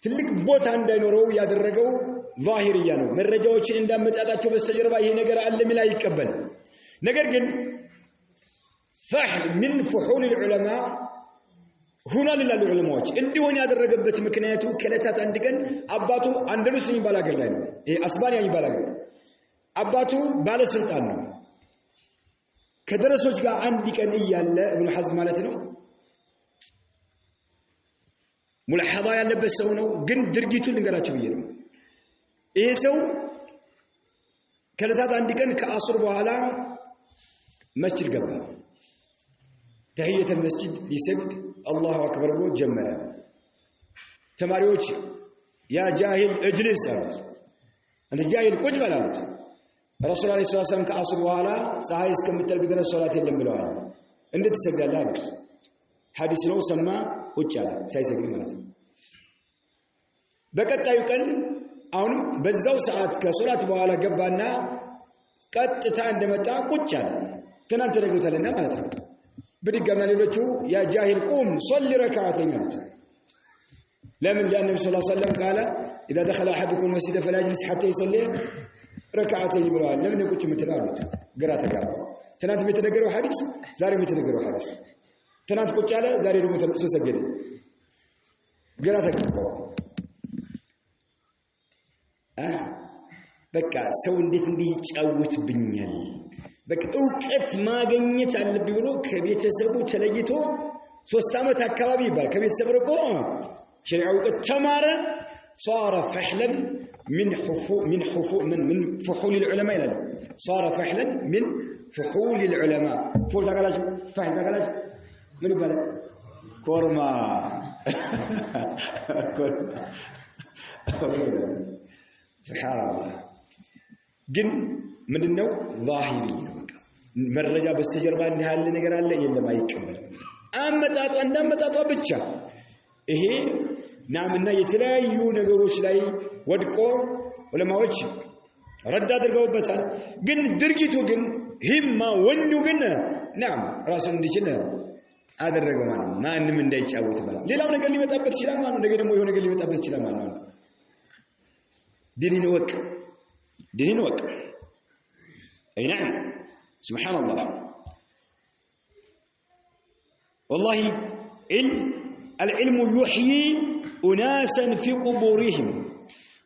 ትልቅ ቦታ እንዳይኖረው ያደረገው ዛሂርያ ነው መረጃዎችን እንዳመጣጣቸው በስተጀርባ ይሄ ነገር አለ ሚላ ይቀበል ነገር ግን ፈህ من فحول العلماء هنا للعلماء እንዲሆን ያደረገበት ምክንያቱ ከለታት አንድ ቀን አባቱ አንደሉስ የሚባል ሀገር ላይ ነው ይሄ አስባኒያ የሚባል ሀገር አባቱ ባለስልጣን ነው ከደረሶች ጋር አንድ ቀን እያለ ኢብኑ ሐዝም ማለት ነው ሙላሐዛ ያለበት ሰው ነው ግን ድርጊቱን ልንገራችሁ ይሄ ነው ይሄ ሰው ከለታት አንድ ቀን ከአስር በኋላ መስጂድ ገባ ተህየተ መስጂድ ሊሰግድ አላሁ አክበር ብሎ ጀመረ ተማሪዎች ያ ጃሂል እጅልስ አሉት አንተ ጃሂል ቁጭ በል አሉት ረሱል አለይሂ ሰላም ከአስር በኋላ ፀሐይ እስከምትጠልቅ ድረስ ሶላት የለም ብለዋል እንዴት ትሰግዳለህ አሉት ሐዲስ ነው ሰማ ቁጭ አለ ሳይሰግድ ማለት ነው በቀጣዩ ቀን አሁን በዛው ሰዓት ከሶላት በኋላ ገባና ቀጥታ እንደመጣ ቁጭ አለ ትናንት ደግሮታልና ማለት ነው በድጋሚ ሌሎቹ ያ ጃሂል ቁም ሶሊ ረካዓተኝ አሉት ለምን ያ ነብዩ ሰለላሁ ዐለይሂ ወሰለም قال اذا دخل احدكم المسجد فلا يجلس حتى يصلي ركعتين ብለዋል ለምን ቁጭ ምትላሉት ግራ ተጋባ ትናንት የተነገረው ሐዲስ ዛሬ የተነገረው ሐዲስ ትናንት ቁጭ አለ ዛሬ ደግሞ ተነስቶ ሰገደ ግራ ተጋባ በቃ ሰው እንዴት ይጫወትብኛል በቃ ዕውቀት ማግኘት አለብኝ ብሎ ከቤተሰቡ ተለይቶ 3 አመት አካባቢ ይባል ከቤተሰብ ርቆ ሸሪዓ ዕውቀት ተማረ صار فحلا من فحول العلماء إلى صار فحلا من فحول العلماء فول تقلاش فحل تقلاش من يبالي كورما سبحان الله جن من النوع ظاهري مرجع بالسجربان نهال نقر الله يلا ما يكمل أما تاتو عندما تاتو بتشا إيه نعمنا يتلايو نقروش لاي ودكو ولماዎች ረዳ አድርገውበታል ግን ድርጊቱ ግን ሂማ ወንዱ ግን نعم ራሱን እንዲችል አደረገው ማለት ነው ማንንም እንዳይጫወት ባለ ሌላው ነገር ሊመጣበት ይችላል ማለት ነው ነገር ደግሞ የሆነ ነገር ሊመጣበት ይችላል ማለት ነው دينين وق اي نعم سبحان الله والله العلم يحيي اناسا في قبورهم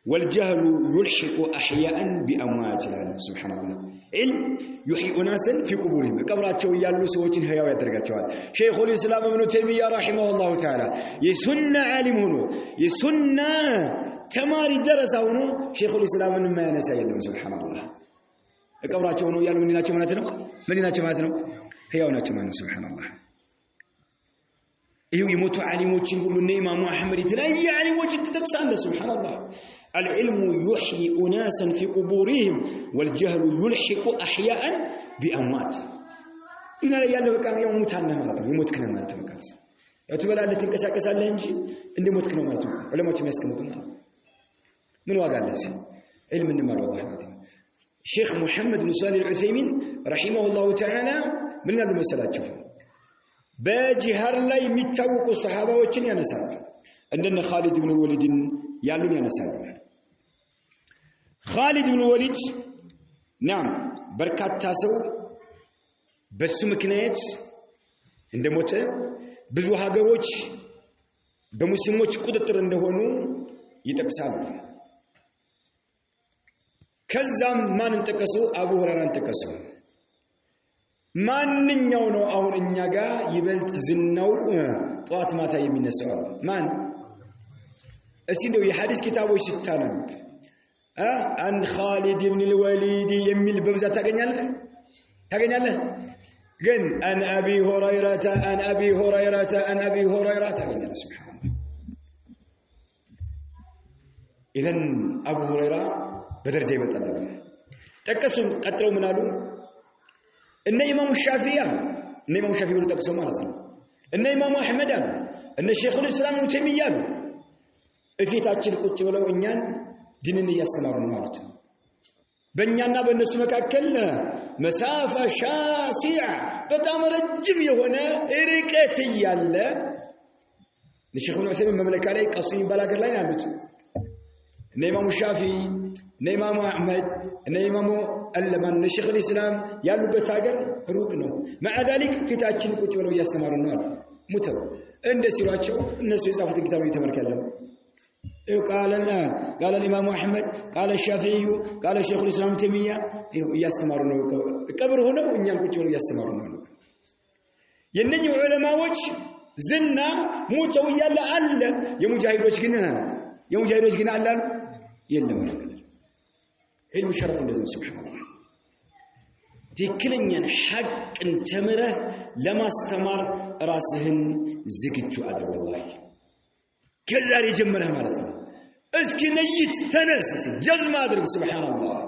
والجهل يلحق احياء باموات سبحان الله علم يحيي اناسا في قبورهم قبراቸው ያሉ ሰዎችን ህያው ያደርጋቸዋል ሼኹ الاسلام ابن تيميه رحمه الله تعالى የሱና ዓሊም ሆኖ የሱና ተማሪ ደረሳው ነው ሼኹ الاسلام ምን ማያነሳ የለም سبحان الله ቀብራቸው ነው ያሉ ምን ናቸው ማለት ነው ምን ናቸው ማለት ነው ህያው ናቸው ማለት ነው سبحان الله ይሄው የሞቱ ዓሊሞችን ሁሉ እነ ኢማሙ አህመድ የተለያየ ዓሊሞችን ተጠቅሳለ سبحان الله العلم يحيي اناسا في قبورهم والجهل يلحق احياء باموات إن يالله بقى يوم موتنا ማለት ነው ይሞትከና ማለት ነው ካስ ያትበላለ ተንቀሳቀሳለህ እንጂ እንደሞትከና ማለት ነው ዑለማዎች የሚያስቀምጡና ምን ዋጋ አለ እዚህ علم እንማረው ማለት ነው ሼክ መሐመድ ብን ሷሊህ አልዑሰይሚን رحمه الله تعالى ምን ያሉ መሰላችሁ በጂሃር ላይ የሚታወቁ ሱሐባዎችን ያነሳሉ እንደነ ኻሊድ ብን ወሊድ ያሉን ያነሳሉ ኻሊድ ብን ወሊድ نعم በርካታ ሰው በሱ ምክንያት እንደሞተ ብዙ ሀገሮች በሙስሊሞች ቁጥጥር እንደሆኑ ይጠቅሳሉ ከዛም ማንን ተከሱ አቡ ሁረይራን ተከሱ ማንኛው ነው አሁን እኛ ጋር ይበልጥ ዝናው ጧት ማታ የሚነሳው ማን እስኪ እንደው የሐዲስ ኪታቦች ሲታነብ አን ኻሊድ ኢብኑ አልወሊድ የሚል በብዛት ታገኛለህ ግን አን አቢ ሁረይራታ ታገኛለህ ሱብሃንአላህ ኢዘን አቡ ሁረይራ በደረጃ ይበልጣል ጠቀሱን ቀጥለው ምን አሉ እነ ኢማሙ ሻፊዒ እነ ኢማሙ ሻፊዒ ብለው ጠቅሰው ማለት ነው እነ ኢማሙ አህመድ እነ ሸይኹል እስላም ኢብኑ ተይሚያ እፊታችን ቁጭ ብለው እኛን ዲንን እያስተማሩ ነው ማለት ነው በእኛና በእነሱ መካከል መሳፋ ሻሲዓ በጣም ረጅም የሆነ ርቀት ያለ ለሼኹ ዑሰይሚን መመለካ ላይ ቀስም ባላገር ላይ ያሉት እነ ኢማሙ ሻፊዒ እነ ኢማሙ አህመድ እነ ኢማሙ አልማን እነ ሸይኹል እስላም ያሉበት ሀገር ሩቅ ነው ማዕዳሊክ ፊታችን ቁጭ ብለው እያስተማሩ ነው አሉ ሙተው እንደ ሲሏቸው እነሱ የጻፉት ኪታብ እየተመለከለ قال الإمام أحمد قال الشافعي قال الشيخ الإسلام تيمية يستمرون قبر هنا وإنهم كتبوا يستمرون ينني علماء وجه زنا موتوا يلا ألا يمجاهدوش جنا ألا يلا مرحبا علم شرف لازم سبحان الله تكلن حق تمره لما استمر راسهن زكتوا أدر والله كذا يجمرها مالتنا اسكي نيت تنس جزم أدرك سبحان الله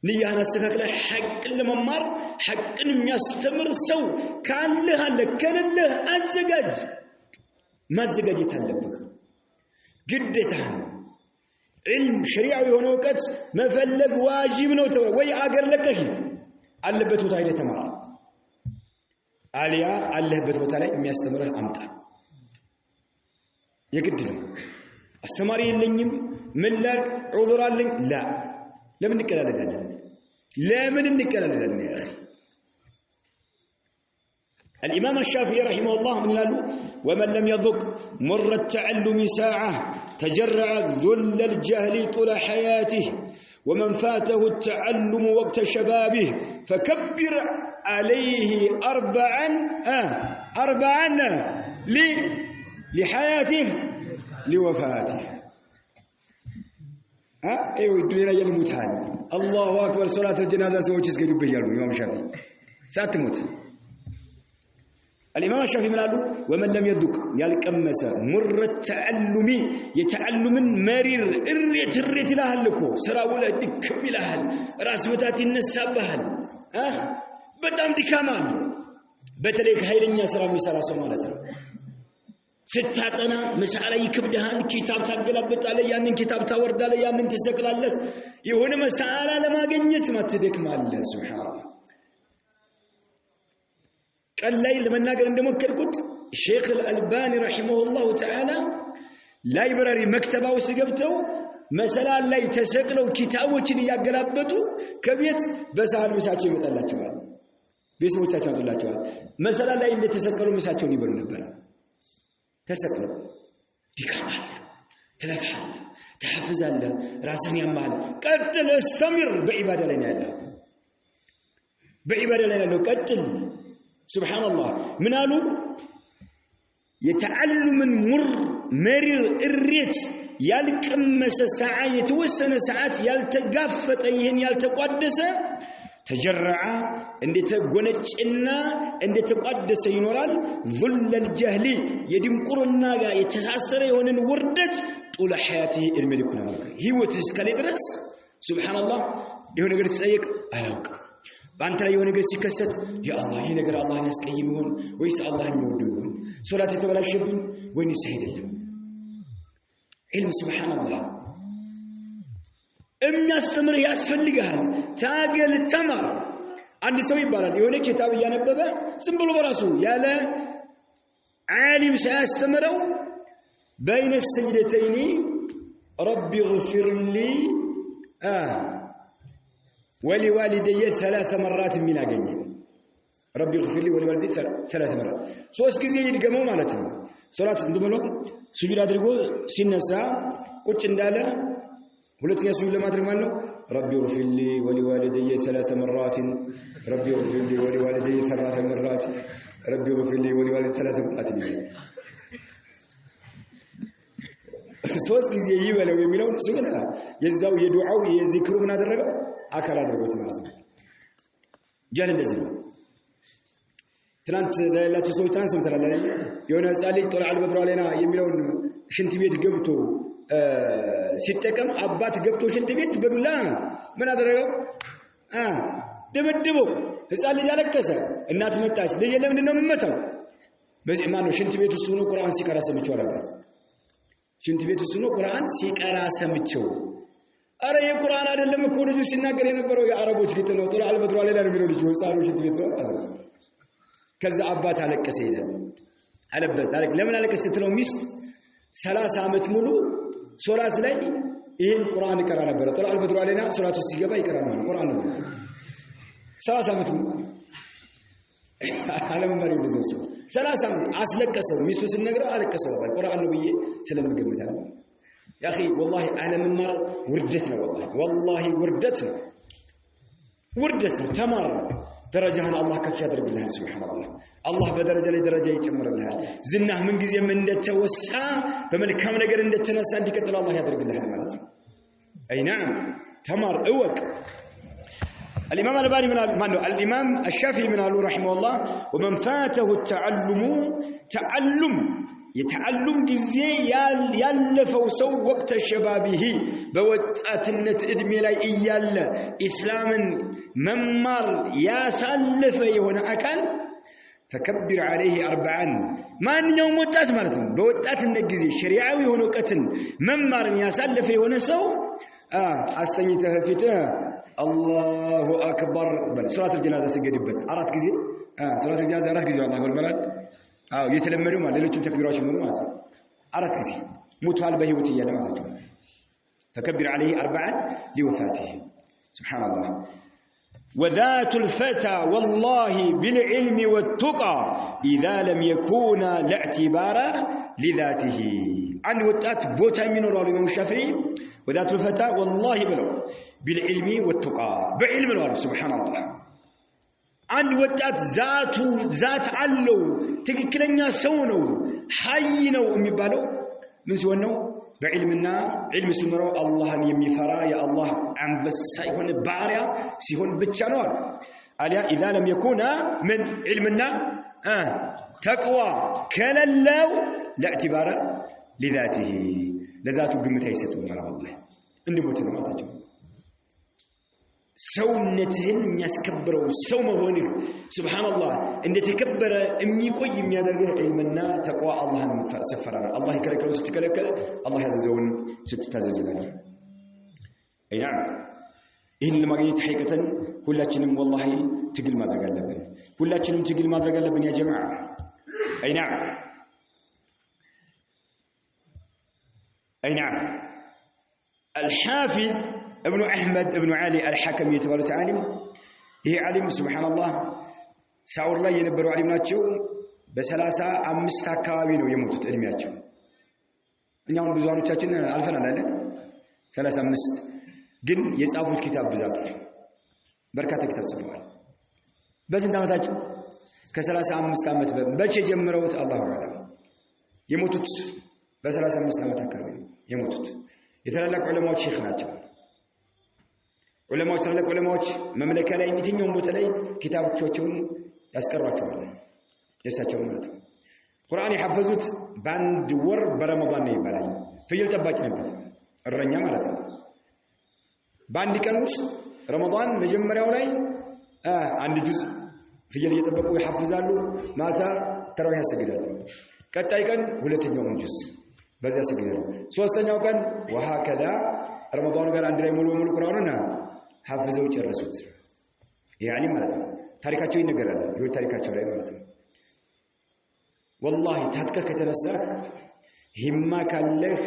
نيانا استفاق حق الممار حق يستمر سو كان لها لكن له الزجاج ما الزجاج يتهلبك قدتها علم شريعة وهنا وقت ما فلق واجب نوتو وي أقر لك هي اللبت وتايد تمار عليا اللبت وتايد يستمره أمتع يقدر استماري اللينيم من لك عذر اللين لا لمن نكلا لدالنا لا من نكلا لدالنا يا أخي الإمام الشافعي رحمه الله من قال ومن لم يذق مر التعلم ساعة تجرع ذل الجهل طول حياته ومن فاته التعلم وقت شبابه فكبر عليه أربعا لحياته لوفاته ايوه الدنيا يموت حال الله اكبر صلاه الجنازه سويت يسجدوا بيالو امام الشافعي ساتموت الامام الشافعي قالوا ومن لم يذق يالقمس مر التعلم يتعلم مرير الريت لهلكو سراو لا دكم يلهل راس متات ينسابحل በጣም ድካማል በተለይ ኃይለኛ ስራ የሚሰራ ሰው ማለት ነው ስታጠና መስአላ ይከብድሃል ኪታብ ታገላብጣለህ ያንን ኪታብ ታወርዳለህ ያንን ትሰቅላለህ የሆነ መስአላ ለማግኘት ማትደክማለህ ሱብሃንአላህ ቀላይ ለመናገር እንደሞከርኩት ሼክ አልአልባኒ ረሂመሁላሁ ተዓላ ላይብራሪ መክተባው ሲገብተው መሰላል ላይ ተሰቅለው ኪታቦችን ያገላበጡ ከቤት በሳህን ምሳቸው ይመጣላቸዋል ቤተሰቦቻቸው ያጡላቸዋል መሰላል ላይ እንደተሰቀሉ ምሳቸውን ይበሉ ነበር تسكن ديكمال تلفحل تحفز الله راسن يمال قتل استمر بعباده لنا الله بعباده لنا الله قتل سبحان الله من قالوا يتعلم مر مرير الريت يالقمس ساعه يتوسن ساعات يالتغافط يهن يالتقدس تجرع اندت غنچنا اندت قدس ينورال ذل الجهل يدمقرنا يتساسر يونن وردت طول حياته الملكنا هيوت اسكالي درس سبحان الله يهون ነገር ተጠይቅ አላውቅ ባንተ ላይ የሆነ ነገር ሲከሰት ያ አላህ ይሄ ነገር አላህን ያስቀይም ይሆን ወይስ አላህን ይወደው ይሆን ሶላት የተበላሸብኝ ወይስ አይደለም ኢልም سبحان الله የሚያስተምር ያስፈልጋል ታገል ተማር አንድ ሰው ይባላል የሆነ ኪታብ ያነበበ ዝም ብሎ በራሱ ያለ ዓሊም ሳያስተምረው بين السجدتين ربي اغفر لي ولوالدي 3 مرات من አገኘ ربي اغفر لي ولوالدي 3 مرات ሶስት ጊዜ ይድገመው ማለት ነው ሶላት እንደምሎ ሱጁድ አድርጎ ሲነሳ ቁጭ እንዳለ ሁለተኛ ሱጁድ ለማድረግ ማለት ነው ربي اغفر لي ولوالدي 3 مرات ربي اغفر لي ولوالدي 3 مرات ربي اغفر لي ولوالدي 3 مرات ሶስት ጊዜ ይበለው የሚለው ስለሆነ የዛው የዱዓው የዚክሩ ምን አደረገው አካል አድርጎት ማለት ነው ጃል እንደዚህ ነው ትናንት ለላቱ ሰው ትናንት ሰምተናል የሆነ ጻልጅ ጦላ አልበድሩ አለና የሚለውን ሽንት ቤት ገብቶ ሲጠቀም አባት ገብቶ ሽንት ቤት በዱላ ምን አደረገው ደበደበው ህፃን ልጅ አለቀሰ እናት መጣች ልጅ ለምን ነው የምመታው በዚህ ማነው ሽንት ቤት ውስጥ ሆኖ ቁርአን ሲቀራ ሰምቼው አለባት ሽንት ቤት ውስጥ ሆኖ ቁርአን ሲቀራ ሰምቼው አረ የቁርአን አይደለም እኮ ልጁ ሲናገር የነበረው የአረቦች ግጥ ነው ጦር አልበድሩ ላይ ነው ልጅ ህፃኑ ሽንት ቤት ነው ከዛ አባት አለቀሰ ይላል አለበት ለምን አለቀሰ ስትለው ሚስት 30 ዓመት ሙሉ ሶላት ላይ ይሄን ቁርአን ይቀራ ነበር ጦር አልበድሩ አለና ሶላት ውስጥ ሲገባ ይቀራ ነው ቁርአን ነው 30 ዓመት ሙሉ ዓለም ማሪ እንደዚህ 30 ዓመት አስለቀሰው ሚስቱ ሲነግረው አለቀሰው ቁርአን ነው ብዬ ስለምገምታ ነው يا اخي والله ዓለም ማር ውርደት ነው والله ውርደት ነው ተማር درجهن الله كف يدرجلها سبحان الله بدرجه لي درجه يጨምርልሃል ዝናህ ምን ጊዜም እንደተወሳ በመልካም ነገር እንደተነሳ እንዲቀጥል الله ያደርግልሃል ማለት ነው اي نعم تمر اوق الامام الباني من الامام الشافعي من قال رحمه الله ومن فاته التعلم يتعلم ጊዜ ያለፈው ሰው ወቅት ሸባቢሂ በወጣትነት እድሜ ላይ እያለ እስላምን መማር ያሳለፈ የሆነ አካል فكبر عليه 40 ማንኛውም ወጣት ማለት ነው በወጣትነት ጊዜ ሸሪዓዊ የሆነ ወቀትን መማርን ያሳለፈ የሆነ ሰው አስተኝተህ ፊትህ አላሁ አክበር በሱራት الجنازه ሲገድበት አራት ጊዜ ሱራት الجنازه አራት ጊዜ አላሁ አክበር የተለመደው ማለት ሌሎችም ተክቢራዎች ነው ማለት ነው አራት ጊዜ ሞቷል በህይወት እያለ ማለት ነው فكبر عليه 40 لوفاته سبحان الله وذات الفتى والله بالعلم والتقى اذا لم يكون لا اعتبار لذاته عن وطات بوتا ينوروا الامام الشافعي وذات الفتى والله بلو بالعلم والتقى بعلم الله سبحان الله አንድ ወጣት ዛት አለው ትክክለኛ ሰው ነው ሐይ ነው የሚባለው ምን ሲሆን ነው በዕልምና ዕልም ሲኖረው አላህን የሚፈራ የአላህ አንበሳ ይሆን ባሪያ ሲሆን ብቻ ነው አሊያ اذا لم يكن من علمنا تقوى كلለው لا اعتبار لذاته ለዛቱ ግምት አይሰጠውም والله እንደሞተ ነው ማለት ነው ሰውነትን የሚያስከብረው ሰው መሆንህ ሱብሃንአላህ እንደተከበረ የሚቆይ የሚያደርግህ ዒልምና ተቅዋ አላህን መፈራ ነው አላህ ይከለከለው ስትከለከለ አላህ ያዘዘውን ስትታዘዝለት አይናም ይህን ለማግኘት ሐቂቀተን ሁላችንም والله ትግል ማድረግ አለብን ሁላችንም ትግል ማድረግ አለብን ያ ጀማዓ አይናም الحافظ ابن احمد ابن علي الحكمي يتبارك عالم ይሄ ዓሊም ሱብሃንአላህ ሳውር ላይ የነበሩ ዓሊም ናቸው በ35 አካባቢ ነው የሞቱት እድሜያቸው እኛውን ብዙዎቻችን አልፈናል አይደል 35 ግን የጻፉት ኪታብ ብዛቱ በርካታ ኪታብ ጽፈዋል በስንት ዓመታቸው ከ35 ዓመት በመቼ ጀምረውት አላሁ አለም የሞቱት በ35 ዓመት አካባቢ የሞቱት የተላላቅ ዑለማዎች ሼክ ናቸው ዑለማዎች ተላላቅ ዑለማዎች መምለካ ላይ የትኛውም ቦታ ላይ ኪታቦቻቸውን ያስቀሯቸዋል የሳቸው ማለት ነው ቁርአን የሐፈዙት በአንድ ወር በረመዳን ነው ይባላል ፍየል ጠባቂ ነበር እረኛ ማለት ነው በአንድ ቀን ውስጥ ረመዳን መጀመሪያው ላይ አንድ ጁዝ ፍየል እየጠበቁ ይሐፍዛሉ ማታ ተራዊህ ያሰግዳሉ ቀጣይ ቀን ሁለተኛው ጁዝ በዚያ ያሰግዳሉ ሶስተኛው ቀን وهكذا ረመዳን ጋር አንድ ላይ ሙሉ ቁርአኑን ሐፍዘው ጨረሱት ያኒ ማለት ነው ታሪካቸው ይነገራል ይሁን ታሪካቸው ላይ ማለት ነው والله ታጥቀህ ከተነሳህ ሂማ ካለህ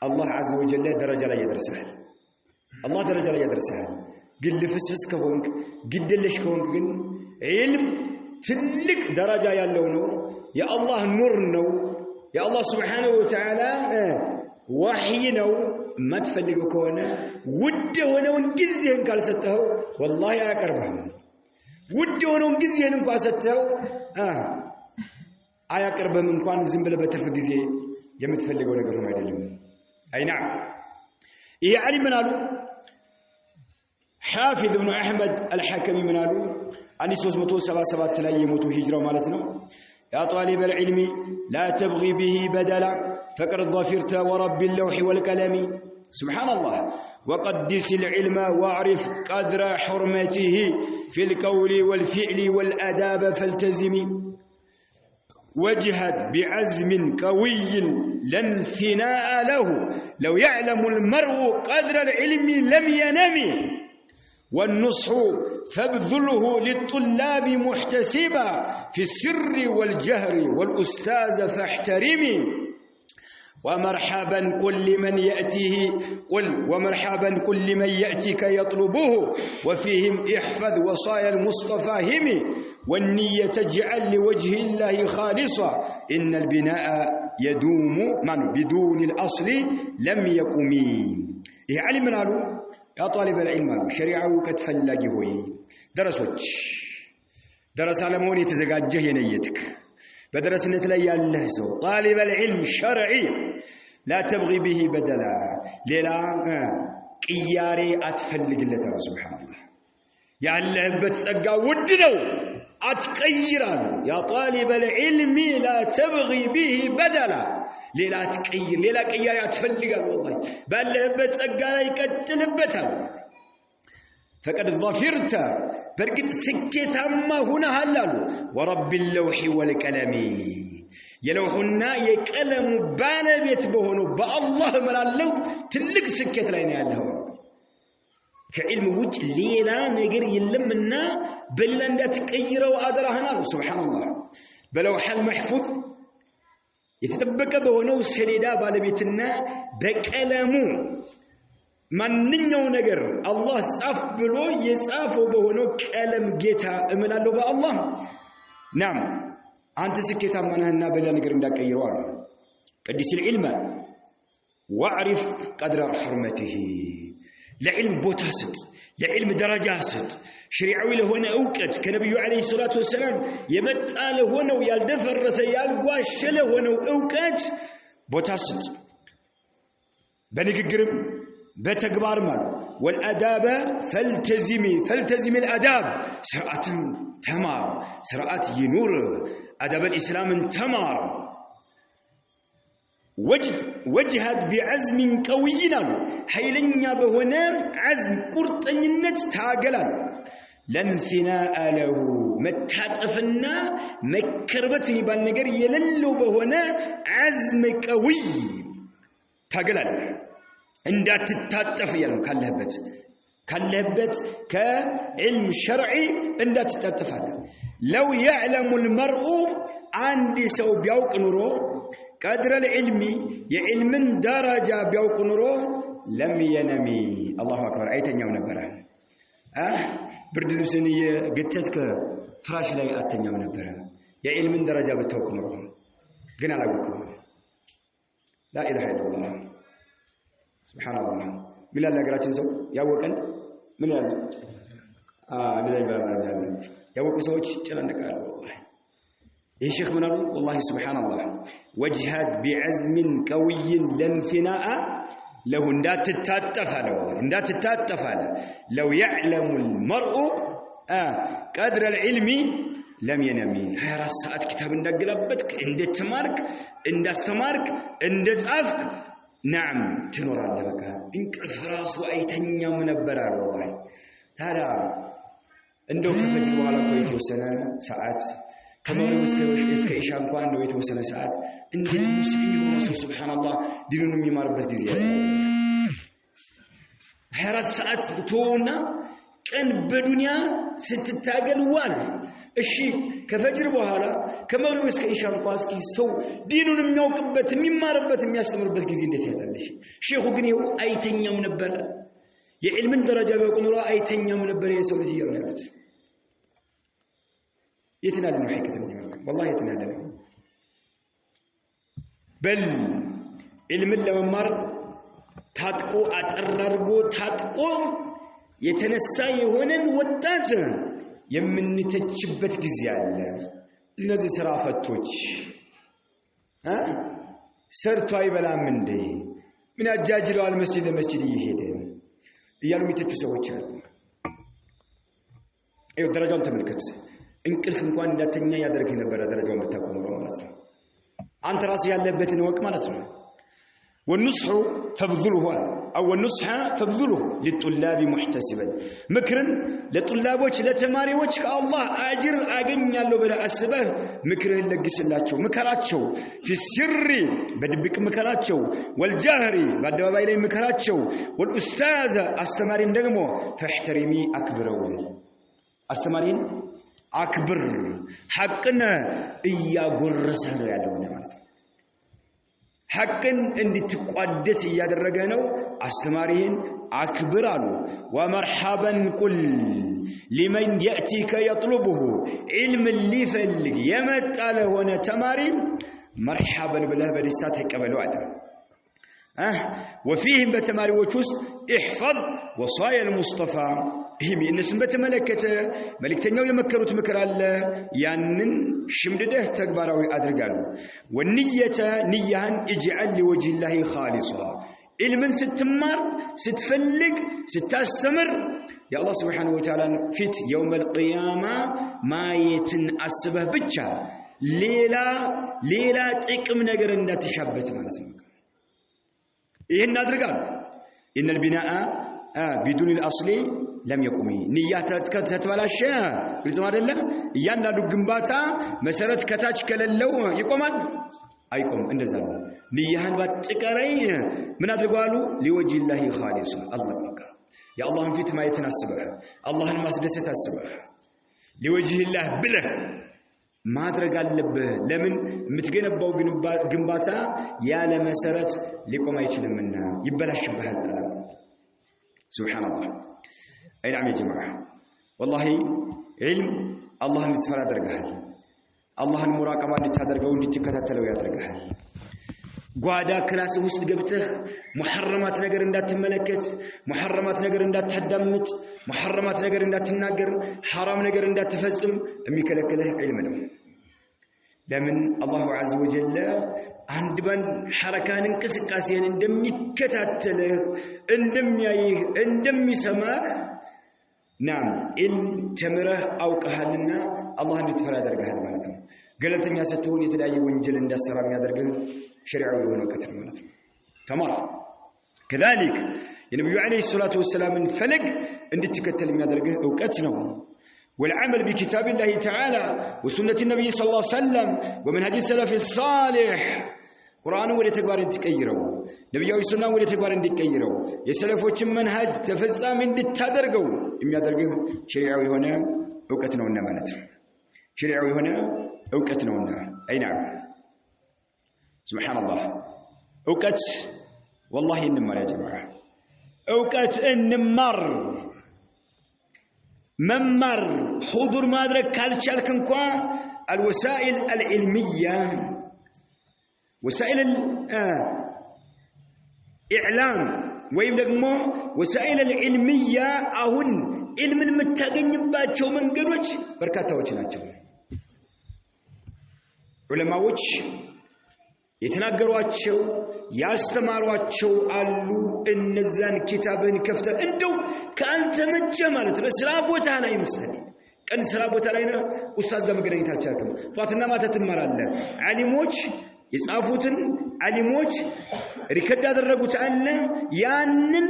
አላህ عز وجل ደረጃ ላይ ያደርሳል አላህ ደረጃ ላይ ያደርሳል ግን ልፍስፍስ ከሆንክ ግድልሽ ከሆንክ ግን ዒልም ትልቅ ደረጃ ያለው ነው የአላህ ኑር ነው የአላህ Subhanahu Wa Ta'ala ወህይ ነው ማትፈልገው ከሆነ ውድ የሆነውን ጊዜን ካልሰጠው والله አያቀርብህም ውድ የሆነውን ጊዜን እንኳን ሰጠው አያቀርብህም እንኳን ዝም ብለህ በትርፍ ጊዜ የምትፈልገው ነገር ነው አይደለም አይና ይሄ ዓሊም ምናሉ حافظ ابن احمد الحكمي ምናሉ 377 ላይ የሞቱ ሂጅራው ማለት ነው يا طالب العلم لا تبغي به بدلا فقد ظفرت ورب اللوح والقلم سبحان الله وقدس العلم واعرف قدر حرمته في القول والفعل والآداب فالتزم واجهد بعزم قوي لا انثناء له لو يعلم المرء قدر العلم لم ينم والنصح فابذله للطلاب محتسبا في السر والجهر والأستاذ فاحترمي ومرحبا كل من يأتيه ومرحبا كل من يأتيك يطلبه وفيهم احفظ وصايا المصطفى هم والنية اجعل لوجه الله خالصا إن البناء يدوم من بدون الأصل لم يقم علم منالو يا طالب العلم شريعه كتفلاجي هوي درس على موني تزغاجه ينيتك بدرسنت لا يالله سو طالب العلم شرعي لا تبغي به بدلا ليلا قياري اتفلغلت سبحان الله ያለህበት ጸጋ ውድ ነው አትቀይራሉ يا طالب العلم لا تبغي به بدلا ሌላ አትቀይር ሌላ ቀያሪ አትፈልጋል والله ባለህበት ጸጋ ላይ ቀጥልበታል فقد ظفرت برقد سكيتاما هنا هلالو ورب اللوح والقلم يلوحنا يقلم بالبيت بهونو بالله ملالو تلق سكيت لاي ነው ያለው ከዕልም ውጭ ሌላ ነገር የለምና በላ እንዳትቀይረው አድራህናል ሱብሃንአላህ በለውሐል መህፉዝ የተጠበቀ በሆነው ሰሌዳ ባለቤትና በቀለሙ ማንኛው ነገር አላህ ጻፍ ብሎ የጻፈው በሆነው ቀለም ጌታ እምላለው በአላህ ናም አንተ ስኬታማ ነህና በላ ነገር እንዳቀይረው አለ ቅዱስ العلم واعرف قدر حرمته ለዕልም ቦታ ስጥ ለዕልም ደረጃ ስጥ ሸሪዓዊ ለሆነ ዕውቀት ከነብዩ አለይሂ ሰላቱ ወሰለም የመጣ ለሆነው ያልደፈረሰ ያልጓሸለ ሆነው ዕውቀት ቦታ ስጥ በንግግርም በተግባር ማለት والاداب فالتزمي الاداب سرعه تمار سرعه ينور ادب الاسلام تمار وجهد بعزم قوي حيلنيا بهنا عزم قرطنينت تاغلال لنثناء له متعطفنا مكربتني بالنجر يللو بهنا عزم قوي تاغلال እንዳት ተጣጣፍ ያለው ካለበት ከዕልም ሸርዒ እንዳት ተጣጣፋለ لو يعلم المرء عندي سو بياوق نورو قدر العلم يعلم درجه بياوق نورو لم ينمي الله اكبر ايتኛው ነበር ብርድ ልብስን የገተትከ ፍራሽ ላይ አተኛው ነበር የዕልም ደረጃ በተወቅ ኖሮ ግን አላወቀው لا اله الا الله سبحان الله من الناغراችን ሰው ያወቀን ምን ያለ እንደዚህ ባላለ ያወቁ ሰዎች ጨነቃሉ والله ይሄ ሼክ ምን አሉ والله سبحان الله وجهد بعزم قوي لانثناء له እንዳትታጠፋለ لو يعلم المرء قدر العلم لم ينمي 24 ሰዓት كتاب እንዳገላበጥክ እንደተማርክ እንዳስተማርክ እንደጻፍክ نعم تنور على بك انقف راس وايتنيا منبر والله ታዲያ እንደው ከፈጅር በኋላ ቆይቶ ወሰነ ሰዓት ከመግሪብ እስከ ኢሻ እንኳን ነው የተወሰነ ሰዓት እንዴት ሙስሊም ሆኖ ሱብሃንአላህ ዲኑን የሚማርበት ጊዜ አለ 24 ሰዓት ተውና ቀን በዱንያ ስትታገል ዋል እሺ ከፈጅር በኋላ ከመግሪብ እስከ ኢሻ እንኳን እስኪ ሰው ዲኑን የሚያውቅበት የሚማርበት የሚያስተምርበት ጊዜ እንዴት ያታለሽ ሼኹ ግን ይው አይተኛም ነበር የዕልምን ደረጃ ቢያውቅ ኑሮ አይተኛም ነበር የሰው ልጅ ያሉት የትናል ነው ሐቂቀት ነው والله የትናል ነው በል ዕልምን ለመማር ታጥቆ አጠራርጎ ታጥቆ የተነሳ የሆነን ወጣት የምንተችበት ጊዜ አለ እነዚህ ስራ ፈቶች ሰርቶ አይበላም እንዴ ምን አጃጅለዋል መስጂድ ለመስጂድ ይሄደ እያሉ የሚተቹ ሰዎች አሉ ደረጃውን ተመልከት እንቅልፍ እንኳን እንዳተኛ ያደርግ ነበር ደረጃውን ብታቆም ነው ማለት ነው አንተ ራስህ ያለበትን ወቅ ማለት ነው والنصح فبذله او النصح فبذله للطلاب محتسبا مكرن لطلابوች ለተማሪዎች ከአላህ አጅር አገኛለሁ ብለ አስበህ ምክርህን ለግስላቸው ምከራቸው في السر በድብቅ ምከራቸው والجهر በአደባባይ ላይ ምከራቸው والأستاذ አስተማሪን ደግሞ فاحترمي አክብረው አስተማሪን አክብር ሐቅን እያጎረሰ ነው ያለው ማለት ነው ሐቅን እንድትቋደስ ያደረገ ነው አስተማሪህን አክብር አሉ ወመርሐበን ቁል لمن ياتيك يطلبه علم ሊፈልግ የመጣ ለሆነ ተማሪ መርሐበን ብለህ በደስታ ተቀበለው አለ وفيهم በተማሪዎች ውስጥ احفظ وصايا المصطفى ይህም እነሱን በተመለከተ መልእክተኛው የመከሩት ምክር አለ ያንን ሽምድደህ ተግባራዊ አድርጋሉ ወንየተ ንያህን اجعل لوجه الله خالصا علمን ስትማር ስትፈልግ ስታስተምር يا الله سبحانه وتعالى ፊት يوم القيامه ማየትን አስበህ ብቻ ሌላ ጥቅም ነገር እንዳትሻበት ማለት ነው ይሄን አድርጋሉ ان البناء بدون الاصل لم يقوم ንያት ከተበላሸ ግልጽ አይደለም እያንዳንዱ ግንባታ መሰረት ከታች ከሌለው ይቆማል አይቆም እንደዛ ነው ንያህን ባጥቀረይ ምን አድርጓሉ لوجه الله خالص الله በቃ يا الله ፊት ማየትን አስበህ አላህን ማስደሰት አስበህ لوجه الله ብለህ ማድረግ አለብህ ለምን የምትገነባው ግንባታ ያለ መሰረት ሊቆም አይችልምና ይበላሽብሃል አላህ سبحان الله اي نعم يا جماعه والله علم الله እንድትፈራ ያደርጋል አላህን ሙራቀባ እንድታደርገው እንድትከታተለው ያደርጋል ጓዳ ክላስ ውስጥ ገብተህ محرمات ነገር እንዳትመለከት محرمات ነገር እንዳታዳምጥ محرمات ነገር እንዳትናገር حرام ነገር እንዳትፈጽም የሚከለክልህ علم ነው ለምን አላሁ عز وجل አንድ ባንድ ሐረካን እንቅስቃሴን እንደሚከታተልህ እንደሚያይህ እንደሚሰማህ ናም ኢልም ተምረህ አውቀሃልና አላህ እንድትፈራ ያደርጋል ማለት ነው ገለልተኛ ስትሆን የተለያየ ወንጀል እንዳሰራ የሚያደርግህ ሸሪዓዊ የሆነ እውቀት ነው ማለት ነው ተማር كذلك የነብዩ አለይሂ ሰላቱ ወሰለም ፈለግ እንድትከተል የሚያደርግህ እውቀት ነው والعمل بكتاب الله تعالى وسنة النبي صلى الله عليه وسلم ومنهج السلف الصالح قرآن ولا تكبر انتكيرو نبيو السنة ولا تكبر انتكيرو يسلفوچ منهج تفصام እንድታደርገው የሚያደርገው ሸሪዓዊ ሆነ እውቀት ነውና ማለት ነው ሸሪዓዊ ሆነ እውቀት ነውና አይና سبحان الله እውቀት والله እንማር يا جماعه እውቀት እንማር ممر حضور مادرك كالشالك انكوا الوسائل العلمية وسائل الإعلام ويبدأ وسائل العلمية أهون علم المتقين باتشو من قروج بركاته وچناتشو علماء وچ يتناقروا ያስተማሯቸው አሉ እነዛን ኪታብን ከፍተህ እንደው ካንተ መጀመሪያ በስራ ቦታ ላይ መስለኝ ቀን ስራ ቦታ ላይ ነው ኡስታዝ ጋር መገናኘት አልቻልክም ጧትና ማታ ትማራለህ ዓሊሞች የጻፉትን ዓሊሞች ሪከርድ ያደረጉት አለ ያንን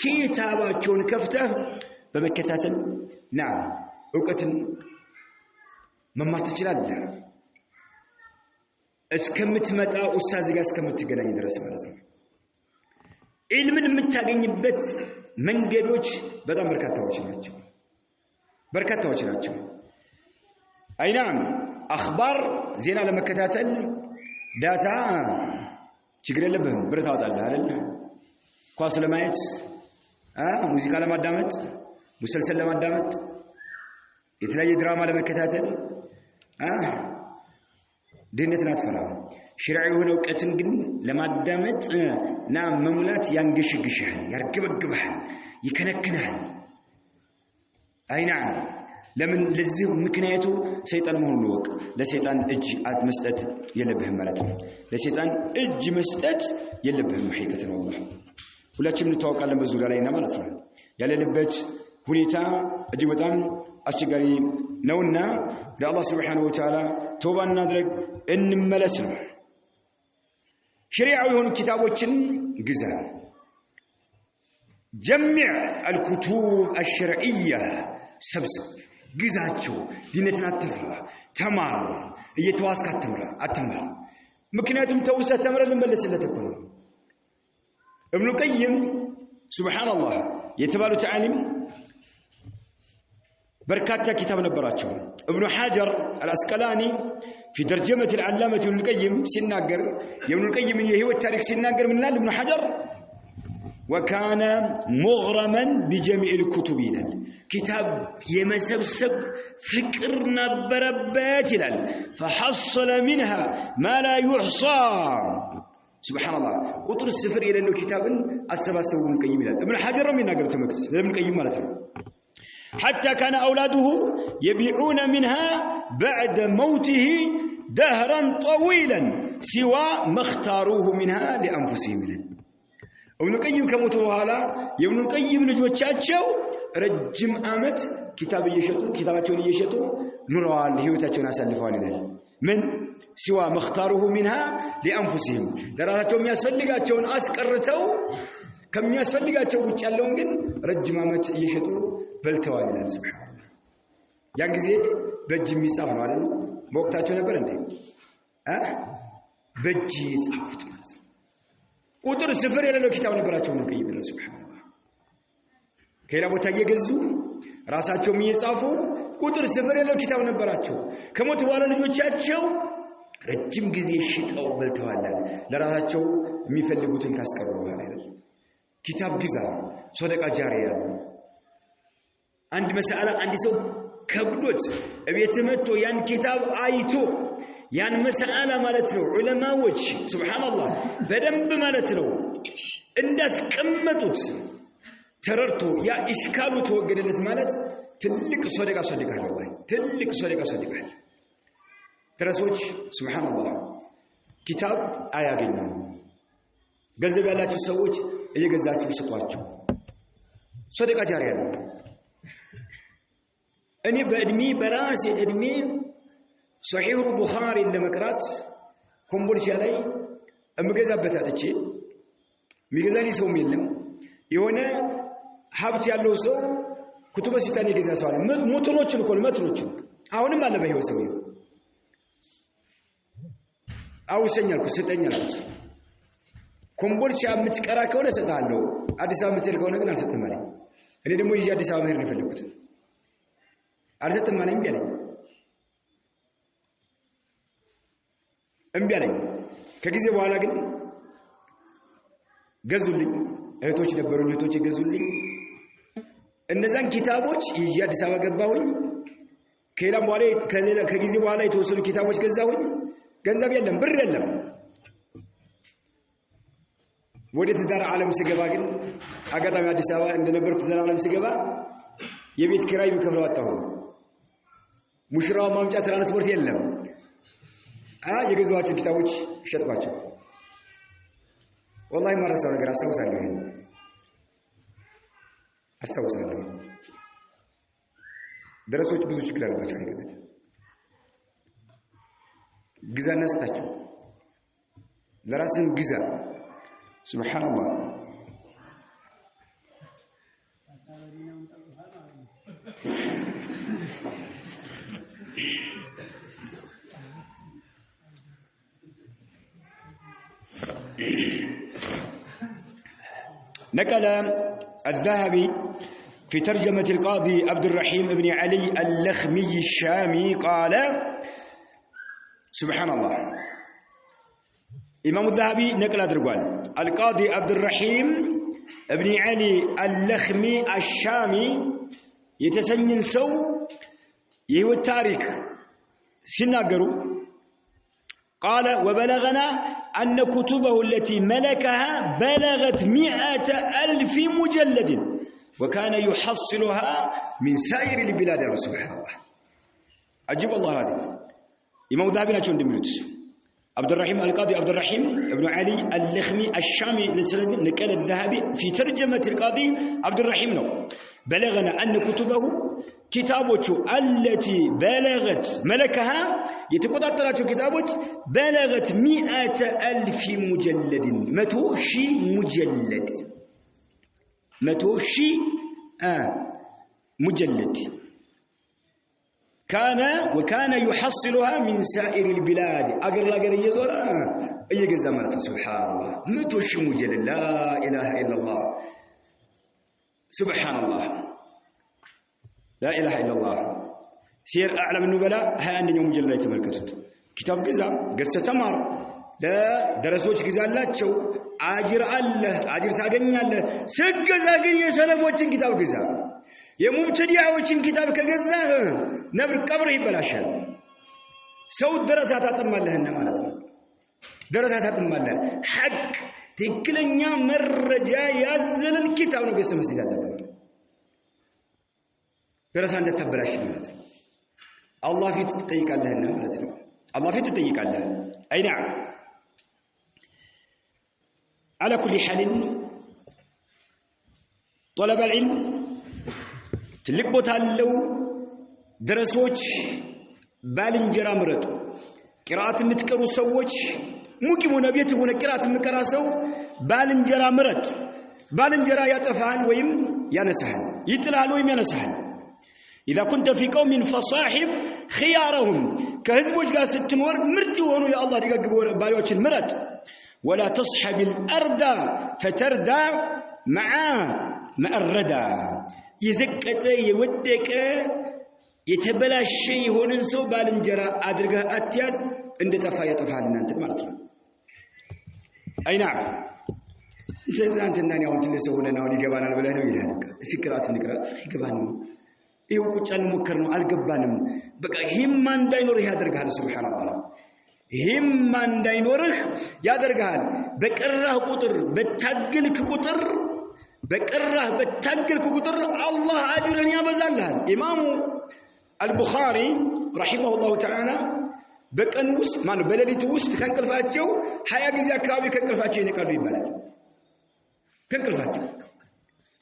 ኪታባቸውን ከፍተህ በመከታተል ናም ዕውቀትን መማር ትችላለህ እስከምትመጣ ኡስታዝ ጋር እስከምትገናኝ ድረስ ማለት ነው ኢልምን የምታገኝበት መንገዶች በጣም በርካታዎች ናቸው አይናም አخبار ዜና ለመከታተል ዳታ ችግር የለብህም ብር ታወጣለህ አይደል ኳስ ለማየት ሙዚቃ ለማዳመጥ ሙሰልሰል ለማዳመጥ የተለያየ ድራማ ለመከታተል ድህነትን አትፈራም ሸሪዓዊ የሆነ ዕውቀትን ግን ለማዳመጥ እና መሙላት ያንገሽግሽሃል ያርገበግብሃል ይከነክናል አይና ለምን ለዚህ ምክንያቱ ሰይጣን መሆኑን ወቅ ለሰይጣን እጅ መስጠት የለብህም ማለት ነው ለሰይጣን እጅ መስጠት የለብህም ሐቂቀት ነው ሁላችንም እንተዋወቃለን በዙሪያ ላይና ማለት ነው ያለንበት ሁኔታ እጅግ በጣም አስቸጋሪ ነውና ለአላህ Subhanahu Wa Ta'ala ተውባ እናድርግ እንመለስ ነው ሸሪዓዊ የሆኑ ኪታቦችን ግዛ جمع الكتب الشرعية سبسب ግዛቸው ዲነትን አትፍራ ተማር እየተዋስክ አትምራ ምክንያቱም ተውሰህ ተምረህ ልመለስለት እኮ ነው ابن القيم سبحان الله የተባሉት ዓሊም በርካታ ኪታብ ነበራቸው ابن حجر الاسقلاني في ترجمة العلامة ابن القيم ሲናገር የابن القيم የህይወት ታሪክ ሲናገር ምን ይላል ابن حجر وكان مغرما بجميع الكتب ይላል كتاب يمسبسب فكر ነበረበት ይላል فحصل منها ما لا يحصى سبحان الله ቁጥር ስፍር የሌለው ኪታብን አሰባሰቡ ابن القيم ይላል ابن حجر የሚናገር ተመክስ ابن القيم ማለት ነው حتى كان اولاده يبيعون منها بعد موته دهرا طويلا سوى ما اختاروه منها لانفسهم ابن القيم ከሞቱ በኋላ የابن القيم ልጆቻቸው ረጅም አመት ኪታባቸውን እየሸጡ ኑረዋል ህይወታቸውን አሳልፈዋል ይላል ምን سوى ما اختاروه منها لانفسهم ለራሳቸው የሚያስፈልጋቸውን አስቀርተው ከሚያስፈልጋቸው ውጭ ያለውን ግን ረጅም አመት እየሸጡ በልተዋል ይላል ሱብሃንአላህ ያን ጊዜ በእጅ የሚጻፍ ነው አይደል በወቅታቸው ነበር እንዴ በእጅ የጻፉት ማለት ነው ቁጥር ስፍር የሌለው ኪታብ ነበራቸው ነው ከይብለ ሱብሃንአላህ ከሌላ ቦታ እየገዙ ራሳቸው እየጻፉ ቁጥር ስፍር የሌለው ኪታብ ነበራቸው ከሞቱ በኋላ ልጆቻቸው ረጅም ጊዜ ሽጠው በልተዋል ለራሳቸው የሚፈልጉትን ካስቀሩ በኋላ ይላል ኪታብ ግዛ ሶደቃ ጃሪያ አንድ መስአላ አንድ ሰው ከብዶት እቤት መጥቶ ያን ኪታብ አይቶ ያን መስአላ ማለት ነው ዑለማዎች ሱብሃንአላህ በደንብ ማለት ነው እንዳስቀመጡት ተረርቶ ያ ኢሽካሉ ተወገደለት ማለት ትልቅ ሶደቃ ነው ወይ ትልቅ ሶደቃ ድረሶች ሱብሃንአላህ ኪታብ አያገኙ ገንዘብ ያላችሁ ሰዎች እየገዛችሁ ስጧቸው ሶደቃ ጃሪያ ነው እኔ በራሴ እድሜ صحيح البخاري ለመቅራት ኮምቦልቻ ላይ እምገዛበት አጥቼ ሚገዛሊ ሰው የለም የሆነ ሀብት ያለው ሰው ኩቱበ ሲታን ይገዛ ሰው አለ ሞተሮችን ኮልመትሮችን አሁንም አለ በህይወት ሰው አውሰኛልኩ ስጠኛልኩት ኮምቦልቻ የምትቀራ ከሆነ ሰጣለሁ አዲስ አበባ የምትሄድ ከሆነ ግን አልሰጥም ማለት እኔ ደግሞ ይዤ አዲስ አበባ መሄድ ነው የፈለኩት አልሰጥም ማለት እምቢ አለኝ ከጊዜ በኋላ ግን ገዙልኝ እህቶች ነበሩኝ እህቶች ገዙልኝ እነዛን ኪታቦች ይዤ አዲስ አበባ ገባሁኝ ከጊዜ በኋላ የተወሰኑ ኪታቦች ገዛሁኝ ገንዘብ የለም ብር የለም ወደ ትዳር ዓለም ሲገባ ግን አጋጣሚ አዲስ አበባ እንደነበርኩ ትዳር ዓለም ሲገባ የቤት ኪራይ ከፍለው አጣሁ ሙሽራው ማምጫ ትራንስፖርት የለም የገዛኋቸው ኪታቦች ሸጥኳቸው والله ማረሳው ነገር አስተውሳለሁ ደረሶች ብዙ ችግር አለባቸው አይገዛል ግዛና ስጣቸው ለራስን ግዛ ሱብሃንአላህ نقل الذهبي في ترجمة القاضي عبد الرحيم بن علي اللخمي الشامي قال سبحان الله إمام الذهبي نقل أدرقال القاضي عبد الرحيم بن علي اللخمي الشامي يتسنن سو يهو التاريخ سنقروا قال وبلغنا أن كتبه التي ملكها بلغت 100,000 مجلد وكان يحصلها من سائر البلاد سبحان الله عجيب الله هذا إمام الذهبي نحن ندملت عبد الرحيم القاضي عبد الرحيم ابن علي اللخمي الشامي نقل الذهبي في ترجمة القاضي عبد الرحيم نو بلغنا أن كتبه كتابه التي بلغت ملكها يتقطعت كتابه بلغت 100,000 مجلد 100,000 مجلد 100,000 مجلد وكان يحصلها من سائر البلاد أقر يزور يجزمات سبحان الله 100,000 مجلد لا إله إلا الله سبحان الله لا إله إلا الله سير أعلم النبلاء ها أن يوم مجلد يتملكتت كتاب قزام قصة تمر لا درسوش قزال لا تشو عاجر الله عاجر تاقني الله سقز أقني سلفوشن كتاب قزام የሙብተዲዓዎችን ኪታብ ከገዛህ ነብር ቀብር ይበላሻል ሰው ደረሳት አጥማለህና ማለት ነው ደረሳት አጥማለህ ሐቅ ትክክለኛ መረጃ ያዘለን ኪታብ ነው ገዝተህ መስጠት ያለብህ ደረሳ እንደተበላሽ ማለት ነው አላህ ፊት ትጠይቃለህና ማለት ነው አላህ ፊት ትጠይቃለህ አይ ነዓም على كل حال طلب العلم ትልቅ ቦታ አለው ደረሶች ባልንጀራ ምረጡ ቂራአት የምትቀሩ ሰዎች ሙቂሙ ነብይት ሆነ ቂራአት የምትቀራ ሰው ባልንጀራ ምረጥ ባልንጀራ ያጠፋል ወይም ያነሳል ይጥላል ወይም ያነሳል اذا كنت في قوم فصاحب خيارهم ከህዝቦች ጋር ስትኖር ምርጥ የሆኑ የአላህ ደጋግ ባዮችን ምረጥ ولا تصحب الارض فتردى مع الردى يزكت يودك يتبلاش يهونن سو بالنجرا ادرغا اتياز እንደ ጠፋ ያጠፋልና እንት ማለት ነው አይ نعم እንትና ነው ትልሰው ሆነናው ይገባናል ብለህ ነው ይላል ሲክራት ንቅራ ይገባን ይው ቁጫን ሙከር ነው አልገባንም በቃ ሂማ እንዳይኖርህ ያደርጋል ሱብሃንአላህ ሂማ እንዳይኖርህ ያደርጋል በቀራህ ቁጥር በታገልክ ቁጥር بكره بتاجل كقدر الله أجرا يا بزالها إمام البخاري رحمه الله تعالى بكنوس ما نبللي توست كان كلفاتشو حياة جزاء كابي كان كلفاتشي نكالو يبالي كان كلفاتشو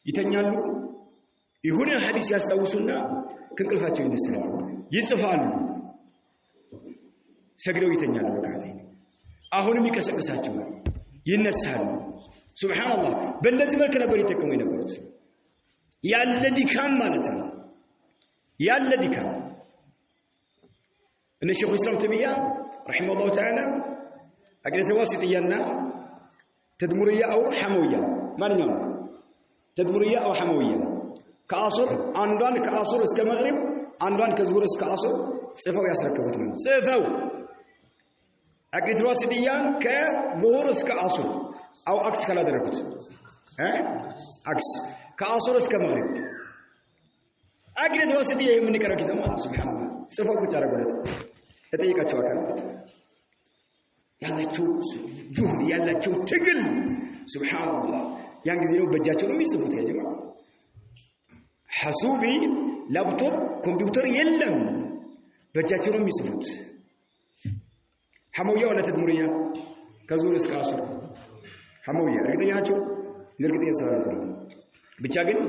يتنيالو يهون الحديث يستوسنا كان كلفاتشو ينسلم يصفالو سجلو يتنيالو بكاتين أهون ميكسكساتشو ينسالو سبحان الله بندزي ملك نبر يتكمو ينبرت يالذي كان مالتنا يالذي كان إن الشيخ الإسلام تيمية رحمه الله تعالى أقرأ واسطيانا تدمرية أو حموية ما نعم تدمرية أو حموية كعصر عندان كعصر اسك مغرب عندان كزور اسك عصر صفوا يسركبتنا صفوا أقرأ واسطيان كظهور اسك عصر أو عكس كلا دركت عكس كعصر اسك مغرب أقرأ واسطية من نكرة كتاب سبحان الله صفوا كتار قلت أتيك أشوا كلامات يلا شو جهل يلا شو تقل سبحان الله يعني زينو بجاتشون ميسفوت يا جماعة حاسوبي لابتوب كمبيوتر يلم بجاتشون ميسفوت حموية ولا تدمرية كزور اسكاسر حموية ركضي أنا شو نركضي إنسان كلام بتشاغن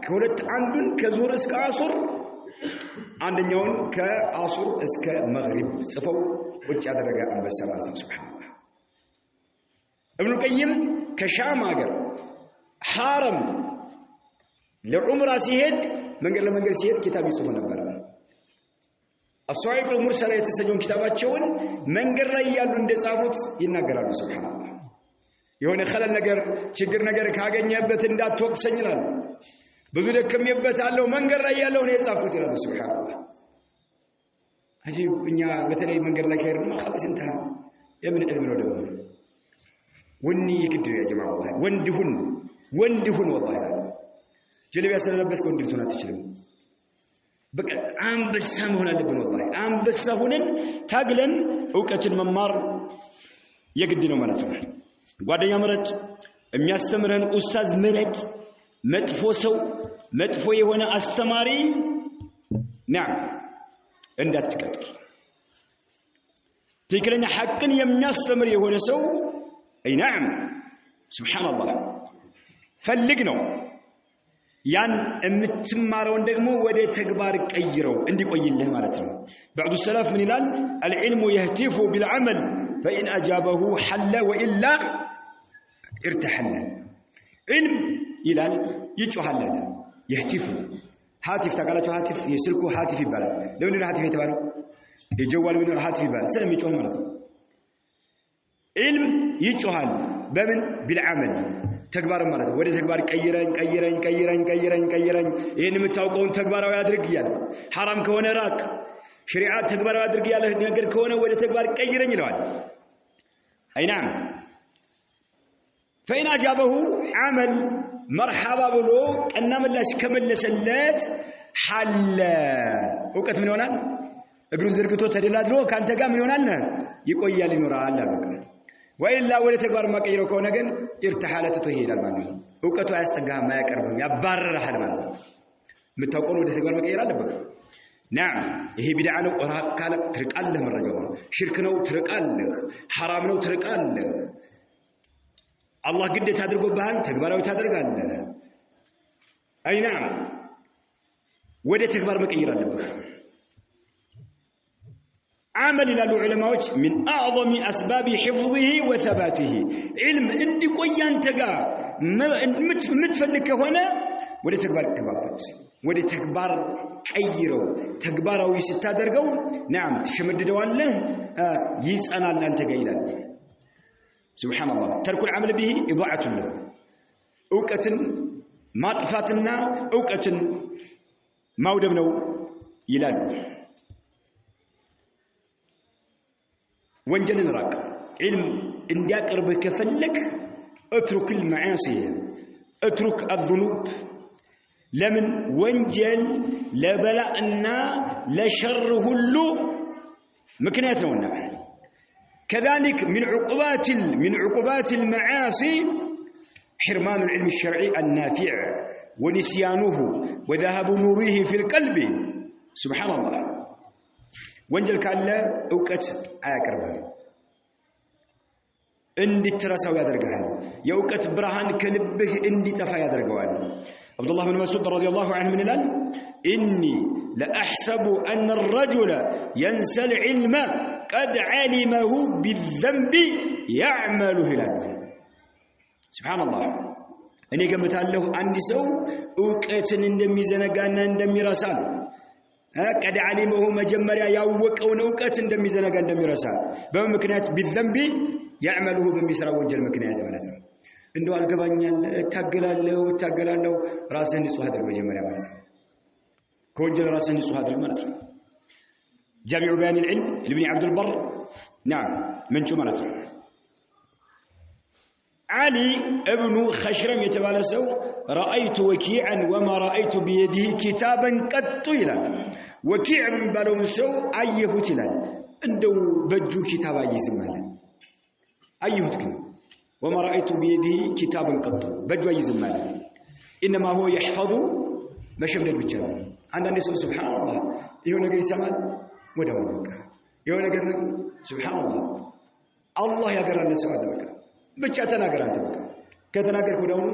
كولت عندن كزور اسكاسر عندن يوم كعصر اسك مغرب صفوا وجه درجة عن بالسماء سبحان الله ابن القيم كشام أجر حرم لعمره سيد من قال سيد كتاب يوسف النبرة الصواعق المرسلة يتسجون كتابات شون من قال ريال عند صافوت ينقرأ سبحان الله يهون خلل نقر شجر نقر كاجن يبت إندات توك سنجلان بزودك كم يبت على من قال ريال ونه صافوت يلا سبحان الله عجيب إني مثلاً من قال لك ما خلاص انتهى يا من علم الودون وني يكدر يا جماعة والله وندهن والله هذا جلبي أسأل بس كون درتونا تشلم بق عم بسام هنا لبن والله عم بسهونن تاجلن أوقات الممار يقدرنا مالتنا قاعد يمرت ميستمرن أستاذ مرت متفوسو متفوي هنا استماري نعم عندك تكتر ትክክለኛ ሐቅን የሚያስተምር የሆነ ሰው አይ ነዓም ሱብሃንአላህ ፈልግ ነው ያን እምትማረውን ደግሞ ወደ ተግባር ቀይረው እንዲቆይልህ ማለት ነው بعض السلف من ይላል العلم يهتف بالعمل فإن أجابه حل وإلا ارتحل علم ይላል ይጮሃል يهتف هاتف ታውቃላችሁ هاتف የስልኩ هاتف ይባላል ለምን هاتف የተባለው የጀዋል ምን هاتف ይባላል ስለሚጮህ ማለት ነው علم ይጮሃል በምን بالعمل ተግባር ማለት ወደ ተግባር ቀይረኝ ይሄን የምታውቀውን ተግባራዊ አድርግ ይላል حرام ከሆነ ራቅ شريعه ተግባራዊ አድርግ ያለ ነገር ከሆነ ወደ ተግባር ቀይረኝ ይላል አይናም فإن أجابه عمل مرحبا ብሎ ቀና ምላሽ ከመለሰለት حل ወቀት ምን ይሆናል እግሩን ዘርግቶ ተደላድሎ ካንተ ጋር ምን ይሆናል ይቆያል ይኖራል አልበቃ ወይላ ወደ ተግባር ማቀይረው ከሆነ ግን ኢርተሐለት ተሄዳል ማለት ነው ወቀቱ አያስጠጋም አያቀርብም ያባረረሃል ማለት ነው የምታውቀው ወደ ተግባር ማቀየር አለበት نعم ይሄ ቢድዓ ነው ራካለ ትርቃለህ መረጃው ነው ሽርክ ነው ትርቃለህ حرام ነው ትርቃለህ አላህ ግዴታ አድርጎብሃል ተግባራዊ ታደርጋለህ አይ نعم ወደ ተግባር መቀየር አለበት عمل للعلماء من أعظم أسباب حفظه وثباته علم عندي قيان تجا متفلك هنا ولا تكبر كبابت ولا تكبر كيرو تكبر أو يستدرجو نعم تشمد له يسأل عن أنت جيلا سبحان الله ترك العمل به إضاعة له أوقات ما طفاتنا أوقات ما ودمنو يلال وانجل نراك علم ان يقرب كفلك اترك المعاصي اترك الذنوب لمن وانجل لبلاءنا لشر كله مكنيات نونا كذلك من عقوبات المعاصي حرمان العلم الشرعي النافع ونسيانه وذهاب نوره في القلب سبحان الله ወንጀል ካለ ዕውቀት አያቀርብም እንድትረሳው ያደርጋል የዕውቀት ብርሃን ከልብህ እንዲጠፋ ያደርጋል አብዱላህ ብን መስዑድ ረዲየላሁ ዐንሁ ምን ይላል إني لأحسب أن الرجل ينسى العلم قد علمه بالذنب يعمله ይላል سبحان الله እኔ ገምታለሁ አንድ ሰው ዕውቀትን እንደሚዘነጋና እንደሚረሳ قد علمه مجمريا يوقعوا نوقت እንደሚ ዘነጋ እንደሚረሳ በመክንያት بالذنب يعمله በሚሰራው ወንጀል ምክንያት ማለት ነው እንደው አልገባኛል ታገላለሁ ራስህን ንጹህ አድርግ መጀመሪያ ማለት ነው ከወንጀል ራስህን ንጹህ አድርግ ማለት ነው جامع بيان العلم لابن عبد البر نعم منشو ማለት ነው علي ابن خشرم يتبالى سو رأيت وكيعا وما رأيت بيده كتابا قط يلال وكيع من بالو سو أيهوت يلال عنده بجو كتابا يزمال أيهوت كن وما رأيت بيده كتابا قط بجو يزمال إنما هو يحفظ ما شمل البجال عندنا نسو سبحان الله يهو نقر يسمال ودور بك يهو نقر سبحان الله الله يقر لنا سؤال بك ብቻ ተናገር አንተ በቃ ከተናገርኩ ደግሞ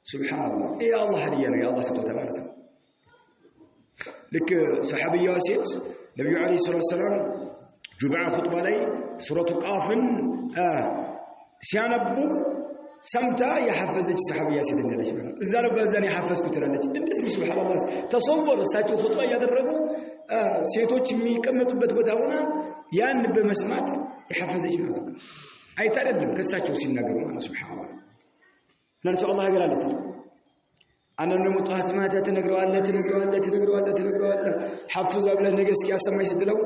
ሱብሃንአላህ ያ አላህ ሀዲያ ነው ያ አላህ ስጦታ ማለት ነው ልክ ሰሃቢያዋ ሴት ነብዩ አለይሂ ሰላም ጁምዓ ኹጥባ ላይ ሱረቱ ቃፍን ሲያነቡ ሰምታ የሐፈዘች ሰሃቢያ ሴት እንደለች ማለት እዛ ነው በዛኔ ሐፈዝኩት ትላለች እንደዚህ ሱብሃንአላህ ተሰወር እሳቸው ኹጥባ ያደረጉ ሴቶች የሚቀመጡበት ቦታ ሆና ያን በመስማት የሐፈዘች ማለት ነው አይታደለም ከሳቸው ሲናገሩ ማለት ሱብሃንአላህ ለነሱ አላህ ያገራለት አንደኛ ሙጣት ማታ ተነግረዋለህ ሐፍዛ ብለህ ነገ እስኪ ያሰማሽ ስትለው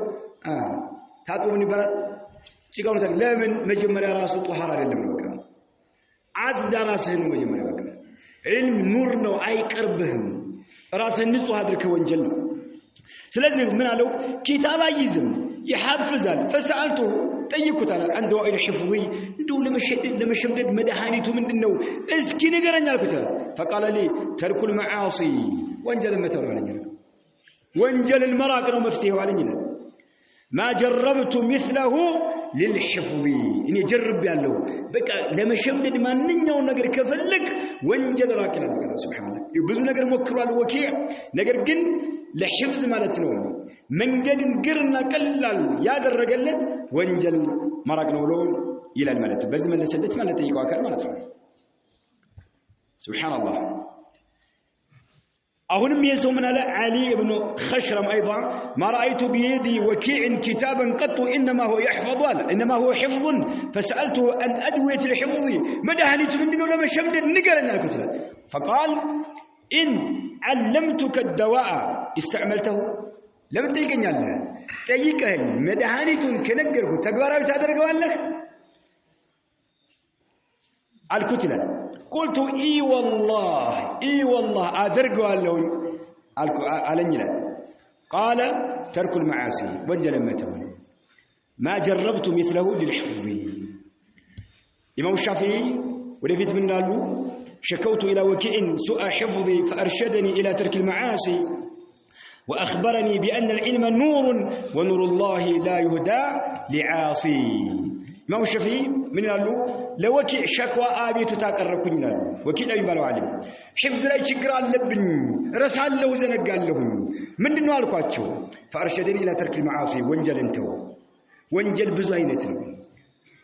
ታጥቦ ምን ይባላል ጭቃው ነው ለምን መጀመሪያ ራሱ ጧሃራ አይደለም በቃ አዝዳ ራስህን መጀመሪያ በቃ علم ኑር ነው አይቀርብህም ራስህን ንጹህ አድርገህ ወንጀል ነው ስለዚህ ምን አለው ኪታብ አይዝም ይሐፍዛል فسالته ጠይቁት አለ አንዱ ወይል حفظي እንደው ለመሸምደድ መድኃኒቱ ምንድነው እስኪ ንገረኝ አልኩት فقال لي ترك المعاصي ወንጀል መተው ነው ወንጀል المراق ነው መፍትሄው አለኝ ይላል ما جربت مثله للحفظ إني جرب يالله بقى لما شمد ما ننيو نجر كفلك وانجل راكنا بقى سبحان الله يبزو نجر مكروا الوكيع نجر جن لحفظ مالتنا من قد نقرنا كلل يا الرجلت وانجل مرقنا ولون إلى الملت بز من سدت مالت يقوا كلام مالتنا سبحان الله أهون يسوع من علي بن خشرم أيضا ما رأيت بيدي وكيع كتابا قط إنما هو يحفظ إنما هو حفظ فسألته عن أدوية الحفظ مدى هنيت من دونه لما شمد النقر الكتلة فقال إن علمتك الدواء استعملته لم تيجني الله تيجه مدى هنيت كنقره تقبره تدرجه لك الكتلة قلت إي والله أدرجوا اللون على قال ترك المعاصي وانجل متون ما جربت مثله للحفظ إمام الشافعي ولفيت من قالوا شكوت إلى وكيع سوء حفظي فأرشدني إلى ترك المعاصي وأخبرني بأن العلم نور ونور الله لا يهدى لعاصي إمام الشافعي من قالوا لوكي شكوى آبي تتاقربكم لنا وكيل أبي بالو علم حفظ لا يشكر اللبن رسال له زنقال لهم من دنو الكواتشو فأرشدني إلى ترك المعاصي وانجل انتو وانجل بزوينتنا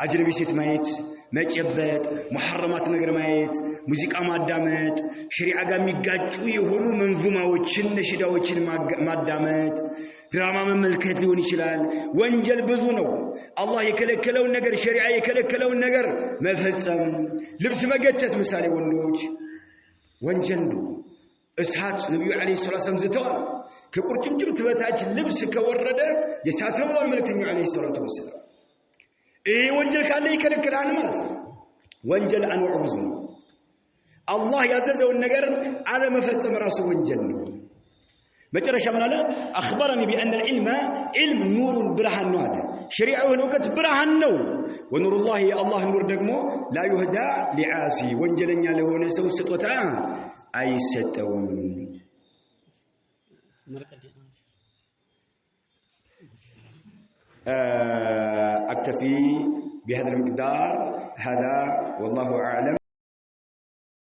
أجر بيسيت مايت مجبت محرمات نجر مايت موسيقى مادامت شريعة قامي قاچو يهونو منظوماዎችን ነሽዳዎችን ማዳመጥ ድራማ መመልከት ሊሆን ይችላል ወንጀል ብዙ ነው አላህ የከለከለውን ነገር ሸሪዓ የከለከለውን ነገር መፈጸም ልብስ መገጨት ምሳሌ ወንዶች ወንጀል ነው እሳት ነብዩ አለይሂ ሰላም ዝተዋል ከቁርጭምጭሚት በታች ልብስ ከወረደ የሳት ነው መልእክተኛው አለይሂ ሰላቱ ወሰለም ወንጀል ካለ ይከለክላል ማለት ነው ወንጀል አንወዕ ብዙ ነው አላህ ያዘዘውን ነገር አለ መፈጸም ራሱ ወንጀል ነው መጨረሻ ምን አለ አخبرني بان العلم علم نور برهان ነው አለ ሸሪዓው እውቀት ብርሃን ነው ወኑሩ الله الله ኑር ደግሞ لا يهدى لعاصي ወንጀለኛ ለሆነ ሰው ስጦታ አይሰጠውም أكتفي بهذا المقدار هذا والله أعلم